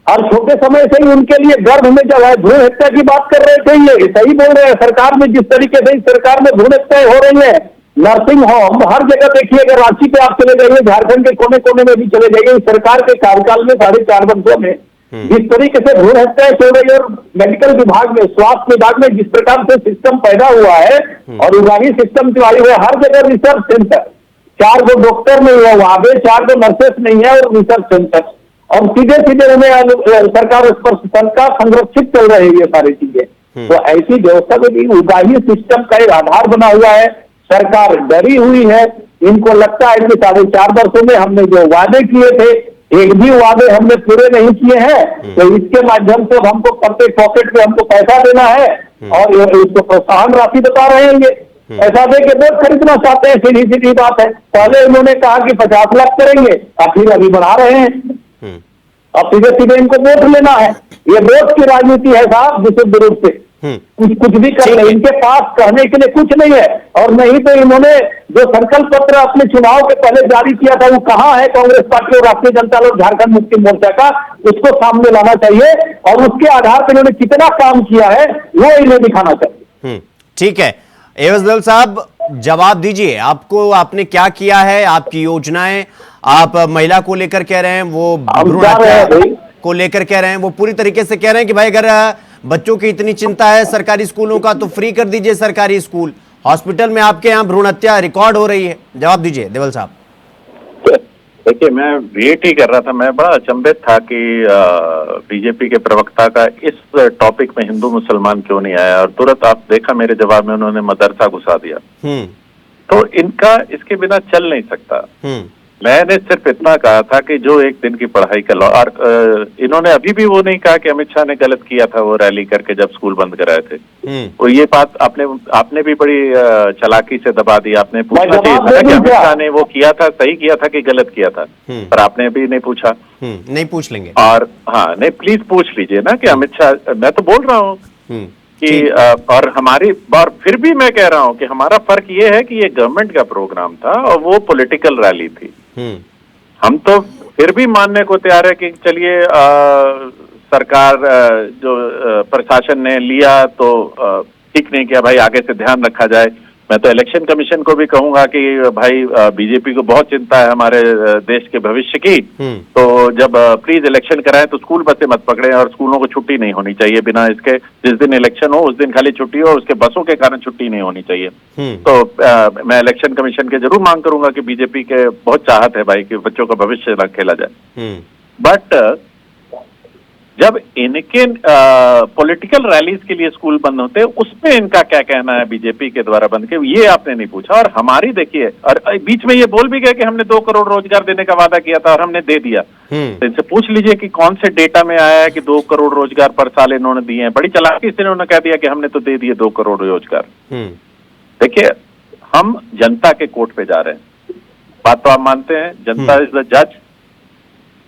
और छोटे समय से ही उनके लिए गर्भ में जो है भ्रूण हत्या की बात कर रहे थे, ये सही बोल रहे हैं। सरकार में जिस तरीके से सरकार में भ्रूण हत्याएं हो रही है, नर्सिंग होम हर जगह देखिए, अगर रांची पे आप चले जाइए, झारखंड के कोने कोने में भी चले जाइए, सरकार के कार्यकाल में 4.5 वर्षों में जिस तरीके से भ्रूण हत्याएं चल रही है, और मेडिकल विभाग में, स्वास्थ्य विभाग में जिस प्रकार से सिस्टम पैदा हुआ है और उगाही सिस्टम जो आई है, हर जगह रिसर्च सेंटर, 4 गो डॉक्टर नहीं है वहां पे, 4 गो नर्सेस नहीं है, और रिसर्च सेंटर, और सीधे सीधे उन्हें सरकार संरक्षित चल रही है ये सारी चीजें। तो ऐसी व्यवस्था को भी उगाही सिस्टम का एक आधार बना हुआ है। सरकार डरी हुई है, इनको लगता है कि 4.5 वर्षों में हमने जो वादे किए थे, एक भी वादे हमने पूरे नहीं किए हैं, तो इसके माध्यम से हमको प्रत्येक पॉकेट में हमको पैसा देना है, और इसको प्रोत्साहन राशि बता रहे हैं। ये पैसा दे के वोट खरीदना चाहते हैं, सीधी सीधी बात है। पहले उन्होंने कहा कि 50 लाख करेंगे, अब फिर अभी बढ़ा रहे हैं, अब सीधे सीधे इनको वोट लेना है। ये वोट की राजनीति है साहब, विशुद्ध रूप से कुछ भी कर ले, इनके पास कहने के लिए कुछ नहीं है। और नहीं तो इन्होंने जो संकल्प पत्र अपने चुनाव के पहले जारी किया था, वो कहाँ है कांग्रेस पार्टी और राष्ट्रीय जनता दल झारखंड मुक्ति मोर्चा का, उसको सामने लाना चाहिए, और उसके आधार पर इन्होंने कितना काम किया है वो इन्हें दिखाना चाहिए। ठीक है, एवज दल साहब जवाब दीजिए, आपको, आपने क्या किया है, आपकी योजनाएं, आप महिला को लेकर कह रहे हैं, वो भ्रूण हत्या को लेकर कह रहे हैं, वो पूरी तरीके से कह रहे हैं कि भाई अगर बच्चों की इतनी चिंता है सरकारी स्कूलों का तो फ्री कर दीजिए सरकारी स्कूल, हॉस्पिटल में आपके यहाँ भ्रूण हत्या रिकॉर्ड हो रही है। जवाब दीजिए देवल साहब। देखिए, मैं वेट ही कर रहा था, मैं बड़ा अचंभित था कि बीजेपी के प्रवक्ता का इस टॉपिक में हिंदू मुसलमान क्यों नहीं आया, और तुरंत आप देखा मेरे जवाब में उन्होंने मदरसा घुसा दिया। तो इनका इसके बिना चल नहीं सकता। मैंने सिर्फ इतना कहा था कि जो एक दिन की पढ़ाई का और इन्होंने अभी भी वो नहीं कहा कि अमित शाह ने गलत किया था वो रैली करके जब स्कूल बंद कराए थे। वो ये बात आपने भी बड़ी चालाकी से दबा दी। आपने पूछना चाहिए था कि अमित शाह ने वो किया था, सही किया था कि गलत किया था, पर आपने भी नहीं पूछा। नहीं पूछ लेंगे। और हाँ, नहीं, प्लीज पूछ लीजिए ना कि अमित शाह, मैं तो बोल रहा हूँ कि और फिर भी मैं कह रहा हूँ कि हमारा फर्क ये है कि ये गवर्नमेंट का प्रोग्राम था और वो पॉलिटिकल रैली थी। हम तो फिर भी मानने को तैयार है कि चलिए सरकार जो प्रशासन ने लिया तो ठीक नहीं किया भाई, आगे से ध्यान रखा जाए। मैं तो इलेक्शन कमीशन को भी कहूंगा कि भाई बीजेपी को बहुत चिंता है हमारे देश के भविष्य की, तो जब प्लीज इलेक्शन कराएं तो स्कूल बसें मत पकड़ें और स्कूलों को छुट्टी नहीं होनी चाहिए बिना इसके। जिस दिन इलेक्शन हो उस दिन खाली छुट्टी हो, उसके बसों के कारण छुट्टी नहीं होनी चाहिए। तो मैं इलेक्शन कमीशन के जरूर मांग करूंगा कि बीजेपी के बहुत चाहत है भाई कि बच्चों का भविष्य खेला जाए, बट जब इनके पॉलिटिकल रैलीज के लिए स्कूल बंद होते हैं उसमें इनका क्या कहना है बीजेपी के द्वारा बंद के, ये आपने नहीं पूछा। और हमारी देखिए, और बीच में ये बोल भी गए कि हमने 2 करोड़ रोजगार देने का वादा किया था और हमने दे दिया। तो इनसे पूछ लीजिए कि कौन से डेटा में आया है कि 2 करोड़ रोजगार पर साल इन्होंने दिए हैं। बड़ी चालाकी से इन्होंने कह दिया कि हमने तो दे दिए 2 करोड़ रोजगार। देखिए, हम जनता के कोर्ट पे जा रहे हैं, बात तो आप मानते हैं, जनता इज द जज,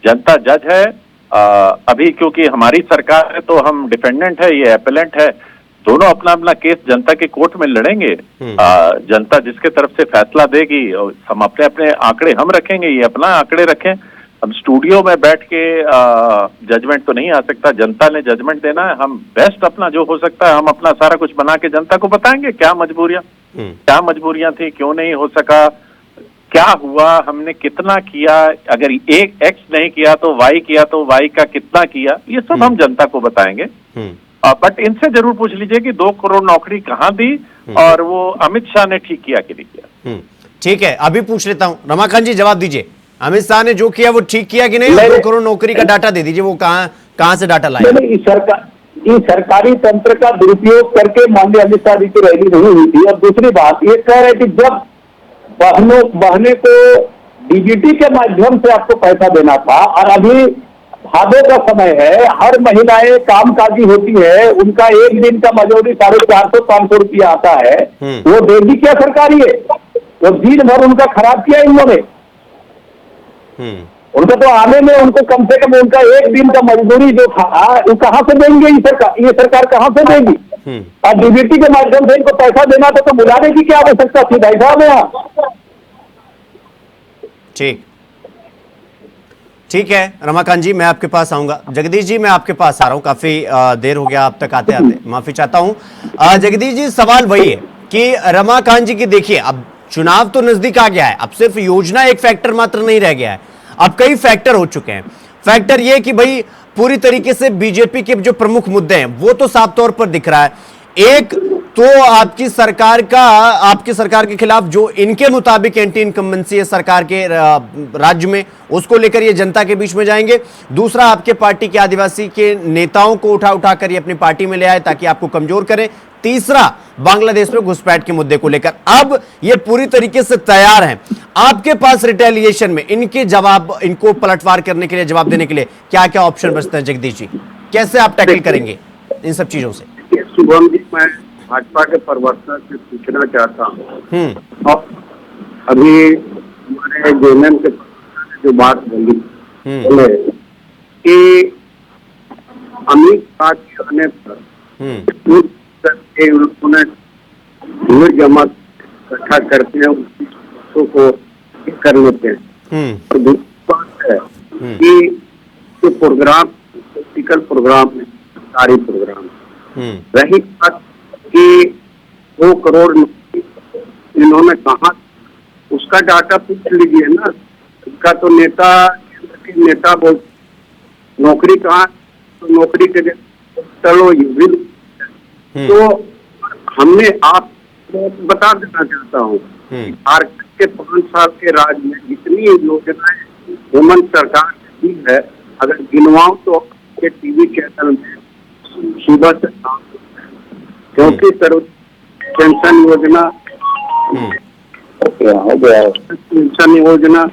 जनता जज है। अभी क्योंकि हमारी सरकार है तो हम डिफेंडेंट है, ये एपेलेंट है, दोनों अपना अपना केस जनता के कोर्ट में लड़ेंगे। जनता जिसके तरफ से फैसला देगी, हम अपने अपने आंकड़े हम रखेंगे, ये अपना आंकड़े रखें। हम स्टूडियो में बैठ के जजमेंट तो नहीं आ सकता, जनता ने जजमेंट देना है। हम बेस्ट अपना जो हो सकता है हम अपना सारा कुछ बना के जनता को बताएंगे क्या मजबूरियां थी, क्यों नहीं हो सका, क्या हुआ, हमने कितना किया, अगर एक एक्स नहीं किया तो वाई किया तो वाई का कितना किया, ये सब हम जनता को बताएंगे। बट इनसे जरूर पूछ लीजिए कि 2 करोड़ नौकरी कहाँ दी और वो अमित शाह ने ठीक किया कि नहीं किया। ठीक है, अभी पूछ लेता हूँ रमाकांत जी, जवाब दीजिए। अमित शाह ने जो किया वो ठीक किया कि नहीं? 2 करोड़ नौकरी का डाटा दे दीजिए, वो कहाँ से डाटा लाया? सरकारी तंत्र का दुरुपयोग करके माननीय अमित शाह जी की रैली नहीं हुई थी। और दूसरी बात ये कह रहे कि जब बहने को डीबीटी के माध्यम से आपको पैसा देना था, और अभी भादों का समय है, हर महिलाएं कामकाजी होती है, उनका एक दिन का मजदूरी 450-500 रुपया आता है, वो देगी क्या सरकारी है? वो दिन भर उनका खराब किया इन लोगों ने। उनको तो आने में उनको कम से कम उनका एक दिन का मजदूरी जो था वो कहाँ से देंगे? ये सरकार कहाँ से देगी? और डीबीटी के माध्यम से इनको पैसा देना तो बुलाने की क्या आवश्यकता थी भाई साहब यहाँ? ठीक है रमाकांत जी, मैं आपके पास आऊंगा। जगदीश जी, मैं आपके पास आ रहा हूं, काफी देर हो गया आप तक आते आते, माफी चाहता हूं। जगदीश जी, सवाल वही है कि रमाकांत जी की देखिए, अब चुनाव तो नजदीक आ गया है, अब सिर्फ योजना एक फैक्टर मात्र नहीं रह गया है, अब कई फैक्टर हो चुके हैं। फैक्टर ये कि भाई पूरी तरीके से बीजेपी के जो प्रमुख मुद्दे हैं वो तो साफ तौर पर दिख रहा है। एक तो आपकी सरकार के खिलाफ जो इनके मुताबिक एंटी इनकम्बेंसी है सरकार के राज्य में, उसको लेकर ये जनता के बीच में जाएंगे। दूसरा, आपके पार्टी के आदिवासी के नेताओं को उठा कर ये अपनी पार्टी में ले आए ताकि आपको कमजोर करें। तीसरा, बांग्लादेश में घुसपैठ के मुद्दे को लेकर अब ये पूरी तरीके से तैयार हैं। आपके पास रिटेलिएशन में इनके जवाब, इनको पलटवार करने के लिए, जवाब देने के लिए क्या क्या ऑप्शन बचते हैं? जगदीश जी, कैसे आप टैकल करेंगे इन सब चीजों से? शुभम जी, मैं भाजपा के प्रवक्ता से पूछना चाहता हूँ, और अभी हमारे जेएमएम के जो बात बोली कि अमित शाह के आने पर उन्होंने भीड़ जमा इकट्ठा करते हैं, उसको कर लेते हैं। और दूसरी बात है कि जो प्रोग्राम, पॉलिटिकल प्रोग्राम है, सारी प्रोग्राम रही बात कि 2 करोड़ इन्होंने कहा, उसका डाटा पूछ लीजिए ना। उनका तो नेता बोल नौकरी कहाँ, तो नौकरी के चलो ये तो हमने आप बता देना चाहता हूँ, झारखंड के 5 साल के राज में जितनी योजनाएं हेमंत सरकार ने दी है, अगर गिनवाओ तो टीवी चैनल में सुबह से शाम, क्योंकि सर्व पेंशन योजना हो गया, पेंशन योजना।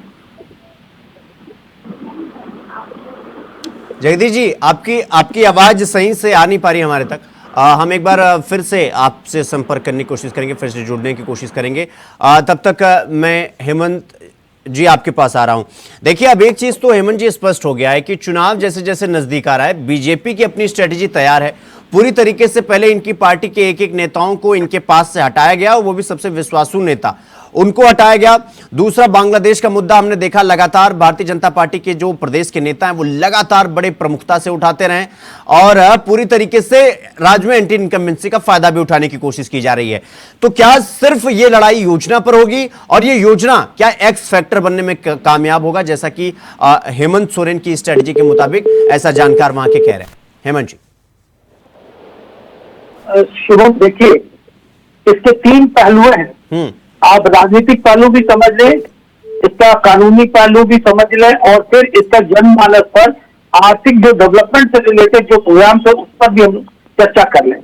जगदीश जी, आपकी आवाज सही से आ नहीं पा रही हमारे तक। हम एक बार फिर से आपसे संपर्क करने की कोशिश करेंगे, फिर से जुड़ने की कोशिश करेंगे। तब तक मैं हेमंत जी आपके पास आ रहा हूं। देखिए, अब एक चीज तो हेमंत जी स्पष्ट हो गया है कि चुनाव जैसे जैसे नजदीक आ रहा है, बीजेपी की अपनी स्ट्रेटेजी तैयार है पूरी तरीके से। पहले इनकी पार्टी के एक नेताओं को इनके पास से हटाया गया, वो भी सबसे विश्वासु नेता, उनको हटाया गया। दूसरा, बांग्लादेश का मुद्दा हमने देखा लगातार भारतीय जनता पार्टी के जो प्रदेश के नेता हैं वो लगातार बड़े प्रमुखता से उठाते रहे, और पूरी तरीके से राज्य में एंटी इनकम्बेंसी का फायदा भी उठाने की कोशिश की जा रही है। तो क्या सिर्फ ये लड़ाई योजना पर होगी, और ये योजना क्या एक्स फैक्टर बनने में कामयाब होगा, जैसा कि हेमंत सोरेन की स्ट्रेटेजी के मुताबिक ऐसा जानकार वहां के कह रहे हैं? हेमंत जी। शुभम, देखिए, इसके 3 पहलू हैं। आप राजनीतिक पहलू भी समझ लें, इसका कानूनी पहलू भी समझ लें, और फिर इसका जनमानस पर आर्थिक जो डेवलपमेंट से रिलेटेड जो प्रोग्राम है उस पर भी हम चर्चा कर लें।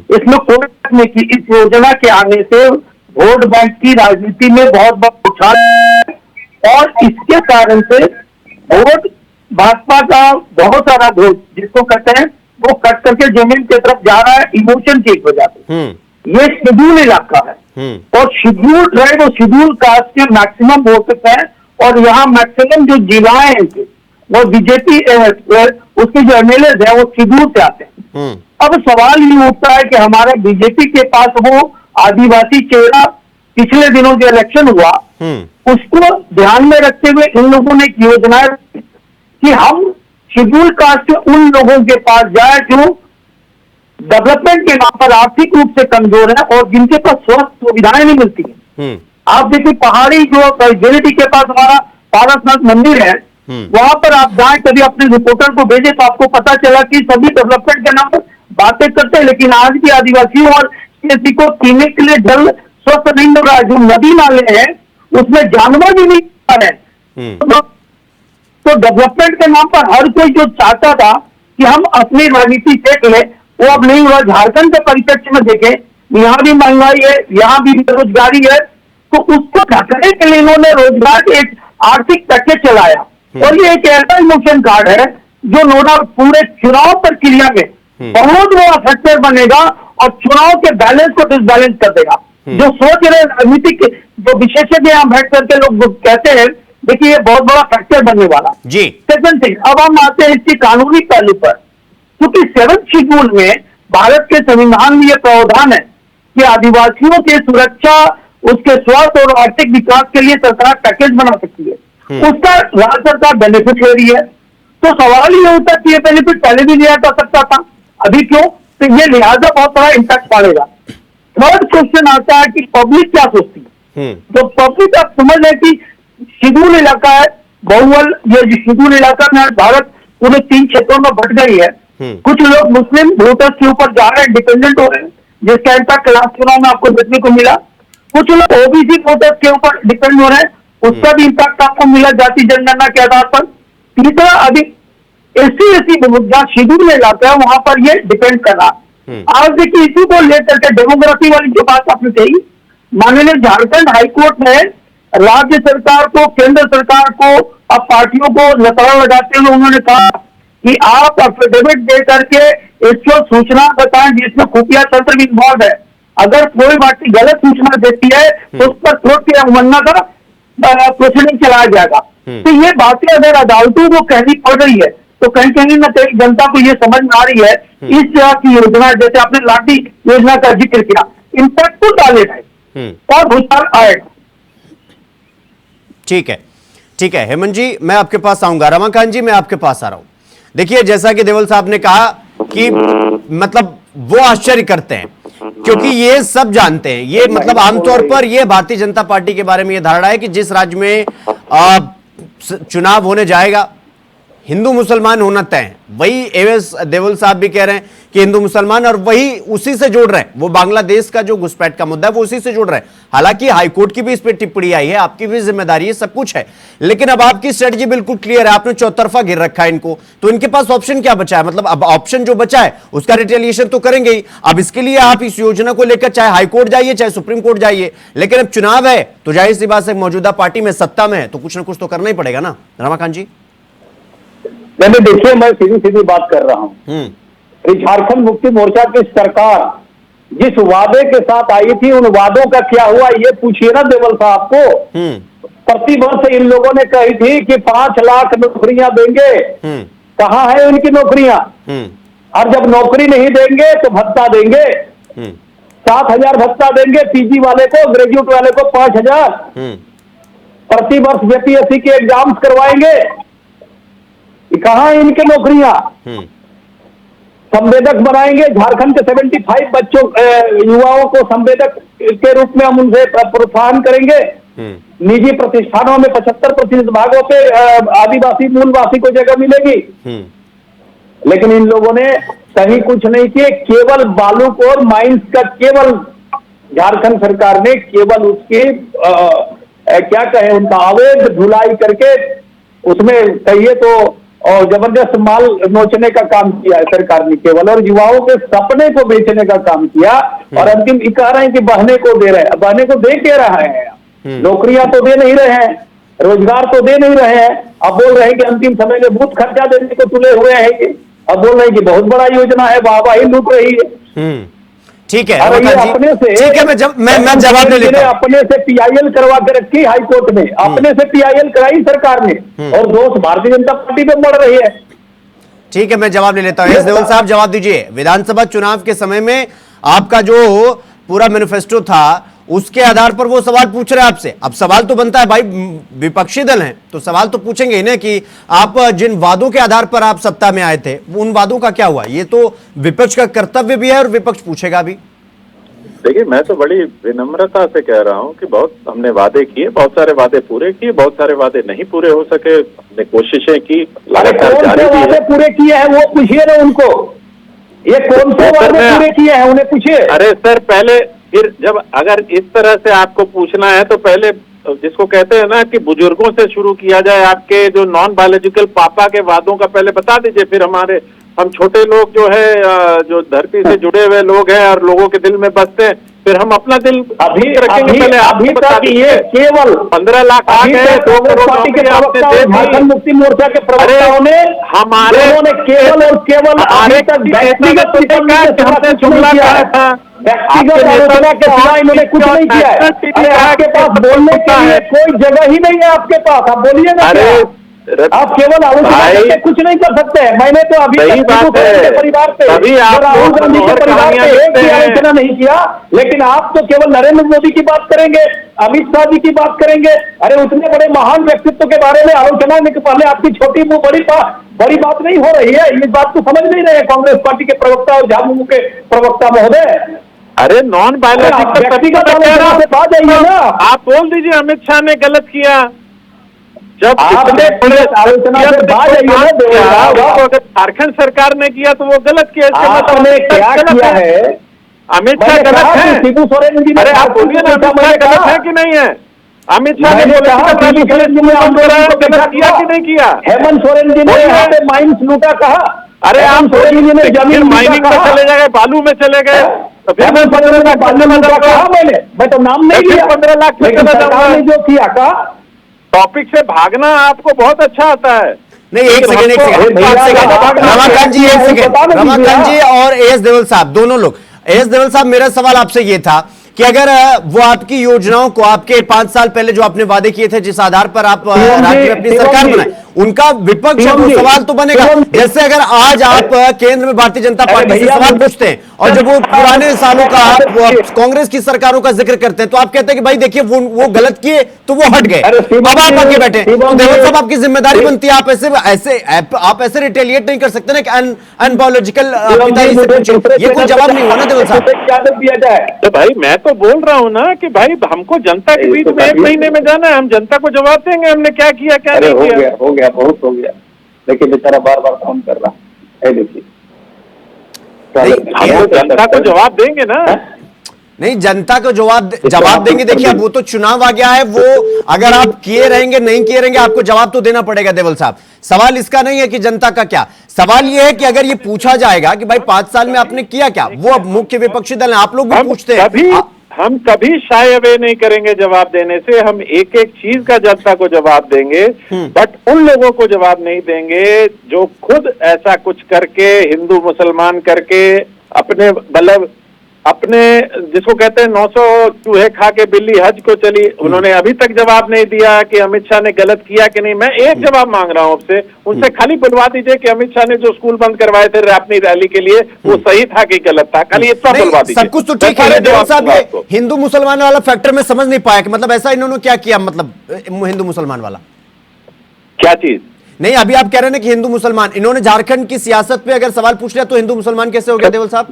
इसमें कोई शक नहीं कि इस योजना के आने से वोट बैंक की राजनीति में बहुत बड़ा उछाल है, और इसके कारण से वोट, भाजपा का बहुत सारा वोट जिसको कहते हैं वो कट करके जमीन की तरफ जा रहा है, इमोशन की वजह से। ये शेड्यूल इलाका है, और शेड्यूल ट्राइब और शेड्यूल कास्ट के मैक्सिमम वोट है, और यहाँ मैक्सिमम जो जिलाएं हैं वो बीजेपी उसके जो एमएलए है वो शेड्यूल से आते हैं। अब सवाल ये उठता है कि हमारा बीजेपी के पास वो आदिवासी चेहरा पिछले दिनों जो इलेक्शन हुआ उसको ध्यान में रखते हुए इन लोगों ने एक योजना कि हम शेड्यूल कास्ट के उन लोगों के पास जाए जो डेवलपमेंट के नाम पर आर्थिक रूप से कमजोर है और जिनके पास स्वास्थ्य सुविधाएं नहीं मिलती है। आप देखिए, पहाड़ी जो गिरिडीह के पास हमारा पारसनाथ मंदिर है, वहां पर आप जाए, कभी अपने रिपोर्टर को भेजे तो आपको पता चला कि सभी डेवलपमेंट के नाम पर बातें करते हैं, लेकिन आज भी आदिवासियों और किसी को पीने के लिए जल स्वस्थ नहीं मिल रहा है। जो नदी नाले हैं उसमें जानवर भी नहीं आ रहे। तो डेवलपमेंट के नाम पर हर कोई जो चाहता था कि हम अपनी राजनीति देख ले, वो अब नहीं हुआ। झारखंड के परिप्रेक्ष्य में देखें, यहाँ भी महंगाई है, यहाँ भी बेरोजगारी है, तो उसको ढकने के लिए इन्होंने रोजगार के एक आर्थिक पैकेज चलाया, और ये एक ऐसा इमोशन कार्ड है जो नोडा पूरे चुनाव प्रक्रिया में बहुत बड़ा फैक्टर बनेगा और चुनाव के बैलेंस को डिसबैलेंस कर देगा। जो सोच रहे राजनीतिक जो विशेषज्ञ यहाँ बैठ करके लोग कहते हैं देखिए ये बहुत बड़ा फैक्टर बनने वाला। जी। सेकंड थिंग, अब हम आते हैं इसके कानूनी पहलू पर, क्योंकि 7th शेड्यूल में भारत के संविधान में यह प्रावधान है कि आदिवासियों की सुरक्षा, उसके स्वास्थ्य और आर्थिक विकास के लिए सरकार पैकेज बना सकती है। उसका राज्य सरकार बेनिफिट ले रही है। तो सवाल ये होता है कि ये बेनिफिट पहले भी लिया जा सकता था, अभी क्यों? तो ये लिहाजा बहुत बड़ा इम्पैक्ट पड़ेगा। थर्ड क्वेश्चन आता है कि पब्लिक क्या सोचती है। तो पब्लिक आप समझ लें कि शेड्यूल इलाका है, बहुवल, ये शेड्यूल इलाका में भारत पूरे 3 क्षेत्रों में बट गई है। कुछ लोग मुस्लिम वोटर्स के ऊपर जा रहे हैं, डिपेंडेंट हो रहे हैं, जिसका इम्पैक्ट लास्ट चुनाव में आपको देखने को मिला। कुछ लोग ओबीसी वोटर्स के ऊपर डिपेंड हो रहे हैं, उसका भी इम्पैक्ट आपको मिला जाति जनगणना के आधार पर। तीसरा, अभी एससी जहाँ शेड्यूल इलाका है वहां पर ये डिपेंड कर रहा। आज देखिए इसी को लेकर के डेमोग्राफी वाली जो बात आपने कही, माननीय झारखंड हाईकोर्ट ने राज्य सरकार को, केंद्र सरकार को, अब पार्टियों को लताड़ा लगाते हुए उन्होंने कहा कि आप एफिडेविट दे करके इसको सूचना बताएं जिसमें खुफिया तंत्र भी इन्वॉल्व है। अगर कोई पार्टी गलत सूचना देती है तो उस पर तुरंत की अवमानना का प्रोसीडिंग चलाया जाएगा। तो ये बातें अगर अदालतों को कहनी पड़ रही है तो कहीं न कहीं जनता को ये समझ में आ रही है इस तरह की योजना, जैसे आपने लाठी योजना का जिक्र किया, इम्पैक्ट तो डालेगा और भूचाल आएगा। ठीक है, ठीक है हेमंत जी, मैं आपके पास आऊंगा। रमाकांत जी, मैं आपके पास आ रहा हूं। देखिए, जैसा कि देवल साहब ने कहा कि मतलब वो आश्चर्य करते हैं क्योंकि ये सब जानते हैं, ये मतलब आमतौर पर ये भारतीय जनता पार्टी के बारे में ये धारणा है कि जिस राज्य में चुनाव होने जाएगा हिंदू मुसलमान होना तय है। वही एवस देवल साहब भी कह रहे हैं कि हिंदू मुसलमान, और वही उसी से जोड़ रहे हैं। वो बांग्लादेश का जो घुसपैठ का मुद्दा है वो उसी से जोड़ रहे हैं। हालांकि हाईकोर्ट की भी इस पर टिप्पणी आई है, आपकी भी जिम्मेदारी है, सब कुछ है, लेकिन अब आपकी स्ट्रेटजी बिल्कुल क्लियर है। आपने चौतरफा घेर रखा है इनको, तो इनके पास ऑप्शन क्या बचा है? मतलब अब ऑप्शन जो बचा है उसका रिटेलिएशन तो करेंगे ही। अब इसके लिए आप इस योजना को लेकर चाहे हाईकोर्ट जाइए चाहे सुप्रीम कोर्ट जाइए, लेकिन अब चुनाव है तो जाहिर सी बात है मौजूदा पार्टी में सत्ता में है तो कुछ ना कुछ तो करना ही पड़ेगा ना। रमाकांत जी, मैंने देखिए, मैं सीधी बात कर रहा हूं। झारखंड मुक्ति मोर्चा की सरकार जिस वादे के साथ आई थी उन वादों का क्या हुआ ये पूछिए ना देवल साहब को। प्रतिवर्ष इन लोगों ने कही थी कि 5 लाख नौकरियां देंगे, कहां है उनकी नौकरियां? और जब नौकरी नहीं देंगे तो भत्ता देंगे, 7,000 भत्ता देंगे पीजी वाले को, ग्रेजुएट वाले को 5,000। प्रतिवर्ष जेपीएससी के एग्जाम्स करवाएंगे, कहां है इनकी नौकरियां? संवेदक बनाएंगे, झारखंड के 75 बच्चों युवाओं को संवेदक के रूप में हम उनसे प्रोत्साहन करेंगे। निजी प्रतिष्ठानों में 75% भागों पे आदिवासी मूलवासी को जगह मिलेगी। लेकिन इन लोगों ने कहीं कुछ नहीं किए, केवल बालू को माइंस का केवल झारखंड सरकार ने केवल उसकी क्या कहे उनका अवैध ढुलाई करके उसमें कहिए तो और जबरदस्त माल नोचने का काम किया है सरकार ने केवल, और युवाओं के सपने को बेचने का काम किया। और अंतिम कह रहे हैं कि बहने को दे रहे हैं, बहने को दे के रहे हैं, नौकरियां तो दे नहीं रहे हैं, रोजगार तो दे नहीं रहे हैं। अब बोल रहे हैं कि अंतिम समय में बूथ खर्चा देने को तुले हुए हैं कि अब बोल रहे हैं कि बहुत बड़ा योजना है, वाहवाही लूट रही है। ठीक है, अपने से ठीक है, मैं जवाब दे लेता हूं। अपने से पीआईएल करवा के रखी हाईकोर्ट में, अपने से पीआईएल कराई सरकार ने, और दोष भारतीय जनता पार्टी पे बढ़ रही है। ठीक है, मैं जवाब ले लेता हूं। एस देवल साहब जवाब दीजिए। विधानसभा चुनाव के समय में आपका जो पूरा मैनिफेस्टो था उसके आधार पर वो सवाल पूछ रहे हैं आपसे। अब सवाल तो बनता है भाई, विपक्षी दल हैं तो सवाल तो पूछेंगे ही ना कि आप जिन वादों के आधार पर आप सत्ता में आए थे उन वादों का क्या हुआ। ये तो विपक्ष का कर्तव्य भी है और विपक्ष पूछेगा भी। देखिए, मैं तो बड़ी विनम्रता से कह रहा हूँ कि बहुत हमने वादे किए, बहुत सारे वादे पूरे किए, बहुत सारे वादे नहीं पूरे हो सके, हमने कोशिशें की, लगातार जारी भी है। पूरे किए हैं वो पूछिए ना उनको, ये कौन से वादे पूरे किए हैं उन्हें पूछिए। अरे सर, पहले फिर जब अगर इस तरह से आपको पूछना है तो पहले जिसको कहते हैं ना कि बुजुर्गों से शुरू किया जाए, आपके जो नॉन बायोलॉजिकल पापा के वादों का पहले बता दीजिए, फिर हम छोटे लोग जो है जो धरती से जुड़े हुए लोग हैं और लोगों के दिल में बसते हैं, फिर हम अपना दिल अभी तक ये केवल 15 लाख आ गए, पार्टी के झारखंड मुक्ति मोर्चा के प्रवक्ताओं ने हमारे केवल और केवल जुमला कहा था व्यक्तिगत आलोचना के सिवा इन्होंने कुछ नहीं किया है। अरे आपके पास बोलने के लिए कोई जगह ही नहीं है आपके पास, आप बोलिए ना। आप केवल आलोचना करके कुछ नहीं कर सकते। मैंने तो अभी तक परिवार पे, राहुल गांधी के परिवार पे एक भी आलोचना नहीं किया, लेकिन आप तो केवल नरेंद्र मोदी की बात करेंगे, अमित शाह जी की बात करेंगे। अरे उतने बड़े महान व्यक्तित्व के बारे में आलोचना के पहले आपकी छोटी मुंह बड़ी बात नहीं हो रही है। इस बात को समझ नहीं रहे कांग्रेस पार्टी के प्रवक्ता और झामुमो के प्रवक्ता महोदय। अरे नॉन बायोलॉजिकल व्यक्तिगत आलोचना से बात आइए ना। आप बोल दीजिए अमित शाह ने गलत किया। जब आपने आलोचना से बात अगर झारखंड सरकार ने किया तो वो गलत किया। आपने क्या किया है? अमित शाह गलत है। शिबू सोरेन जी ने, अरे आप बोलिए ना, अमित शाह गलत है कि नहीं है? अमित शाह ने गलत किया कि नहीं किया? हेमंत सोरेन जी ने यहाँ पे माइंस लूटा कहा। अरे आप सोरेन जी ने जमीन माइनिंग में चले गए, बालू में चले गए, तो फिर हेमंत सोरेन ने बालू में कहा। मैं तो नाम नहीं लिया, 15 लाख सरकार ने जो किया कहा। टॉपिक से भागना आपको बहुत अच्छा आता है। नहीं, एक सेकंड रमाकांत जी, रमाकांत जी और एएस देवल साहब, दोनों लोग। एएस देवल साहब, मेरा सवाल आपसे ये था कि अगर वो आपकी योजनाओं को, आपके 5 साल पहले जो आपने वादे किए थे, जिस आधार पर आप राज्य में अपनी सरकार बनाए, उनका विपक्ष है, वो सवाल तो बनेगा। जैसे अगर आज आप केंद्र में भारतीय जनता पार्टी से सवाल पूछते हैं और जब वो पुराने सालों का कांग्रेस की सरकारों का जिक्र करते हैं, तो आप कहते हैं कि भाई देखिए वो गलत किए तो वो हट गए। अब आप आगे बैठे तो देवल साहब, आपकी जिम्मेदारी बनती है, आप ऐसे रिटेलिएट नहीं कर सकते ना कि अनबायोलॉजिकल ये कोई जवाब नहीं हुआ ना देवल साहब। दिया जाए तो भाई मैं तो बोल रहा हूँ ना कि भाई हमको जनता के बीच में 1 महीने में जाना है, हम जनता को जवाब देंगे हमने क्या किया क्या नहीं किया। हो गया, बहुत हो गया, लेकिन बेचारा बार बार काम कर रहा है। देखिए हम जनता को जवाब देंगे ना। नहीं, जनता को जवाब देंगे। देखिए अब वो तो चुनाव आ गया है, वो अगर आप किए रहेंगे नहीं किए रहेंगे, आपको जवाब तो देना पड़ेगा देवल साहब। सवाल इसका नहीं है कि जनता का क्या, सवाल ये है कि अगर ये पूछा जाएगा कि भाई 5 साल में आपने किया क्या, वो अब मुख्य विपक्षी दल है, आप लोग भी पूछते हैं। हम कभी शाय अवे नहीं करेंगे जवाब देने से। हम एक एक चीज का जनता को जवाब देंगे, बट उन लोगों को जवाब नहीं देंगे जो खुद ऐसा कुछ करके, हिंदू मुसलमान करके, अपने मतलब अपने जिसको कहते हैं 900 चूहे खा के बिल्ली हज को चली, उन्होंने अभी तक जवाब नहीं दिया कि अमित शाह ने गलत किया कि नहीं। मैं एक जवाब मांग रहा हूं आपसे, उनसे खाली बुलवा दीजिए कि अमित शाह ने जो स्कूल बंद करवाए थे अपनी रैली के लिए, वो सही था कि गलत था, खाली इतना बुलवा दीजिए। सब कुछ तो ठीक है देवल साहब, ये हिंदू मुसलमान वाला फैक्टर में समझ नहीं पाया कि मतलब ऐसा इन्होंने क्या किया, मतलब हिंदू मुसलमान वाला क्या चीज नहीं। अभी आप कह रहे हैं कि हिंदू मुसलमान, इन्होंने झारखंड की सियासत पे अगर सवाल पूछ लिया तो हिंदू मुसलमान कैसे हो गया देवल साहब?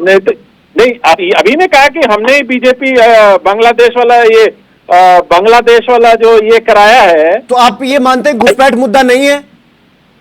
नहीं, अभी ने कहा कि हमने बीजेपी बांग्लादेश वाला जो ये कराया है। तो आप ये मानते हैं घुसपैठ मुद्दा नहीं है?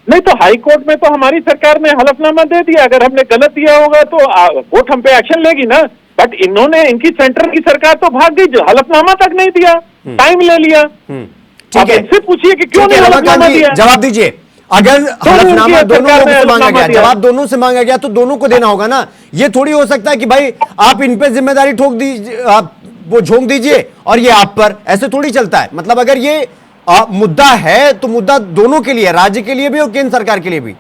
नहीं, तो हाई कोर्ट में तो हमारी सरकार ने हलफनामा दे दिया, अगर हमने गलत दिया होगा तो कोर्ट हम पे एक्शन लेगी ना। बट इन्होंने, इनकी सेंटर की सरकार तो भाग गई, हलफनामा तक नहीं दिया, टाइम ले लिया। ठीक है, इनसे पूछिए कि क्यों नहीं हलफनामा दिया। जवाब दीजिए। अगर हलफनामा दोनों लोगों से मांगा गया, जवाब दोनों से मांगा गया, तो दोनों को देना होगा ना। ये थोड़ी हो सकता है कि भाई आप इन पे जिम्मेदारी ठोक दीजिए, आप वो झोंक दीजिए और ये आप पर, ऐसे थोड़ी चलता है। मतलब अगर ये मुद्दा है तो मुद्दा दोनों के लिए, राज्य के लिए भी और केंद्र सरकार के लिए भी।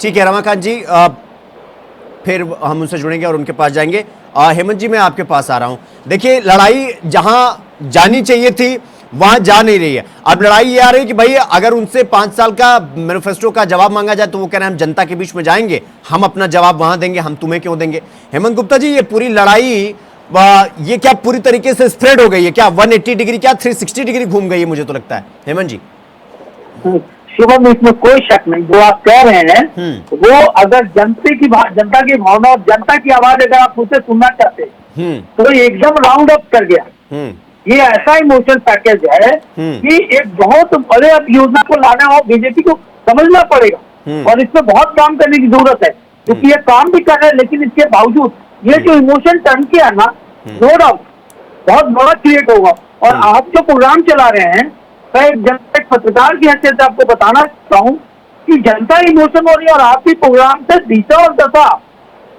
ठीक है रमाकांत जी, फिर हम उनसे जुड़ेंगे और उनके पास जाएंगे। हेमंत जी, मैं आपके पास आ रहा हूं। देखिए, लड़ाई जहां जानी चाहिए थी वहां जा नहीं रही है। अब लड़ाई ये आ रही है कि भाई अगर उनसे 5 साल का मैनिफेस्टो का जवाब मांगा जाए तो वो कह रहे हैं हम जनता के बीच में जाएंगे, हम अपना जवाब वहां देंगे, हम तुम्हें क्यों देंगे। हेमंत गुप्ता जी, ये पूरी लड़ाई ये क्या पूरी तरीके से स्प्रेड हो गई है क्या? 180 डिग्री क्या 360 डिग्री घूम गई है, मुझे तो लगता है। हेमंत जी। शुभम, इसमें कोई शक नहीं, जो आप कह रहे हैं वो अगर जनता की भावना और जनता की आवाज अगर आप उसे सुनना चाहते तो एकदम राउंड अप कर गया। ये ऐसा इमोशनल पैकेज है कि एक बहुत बड़े अब योजना को लाना हो, बीजेपी को समझना पड़ेगा और इसमें बहुत काम करने की जरूरत है, क्योंकि ये काम भी कर रहे हैं, लेकिन इसके बावजूद ये जो इमोशन टर्न किया ना, नो डाउट बहुत बड़ा क्रिएट होगा। और आप जो प्रोग्राम चला रहे हैं, मैं एक पत्रकार की हैसियत से आपको बताना चाहता हूँ कि जनता इमोशन हो रही है और आपकी प्रोग्राम से दिशा और दशा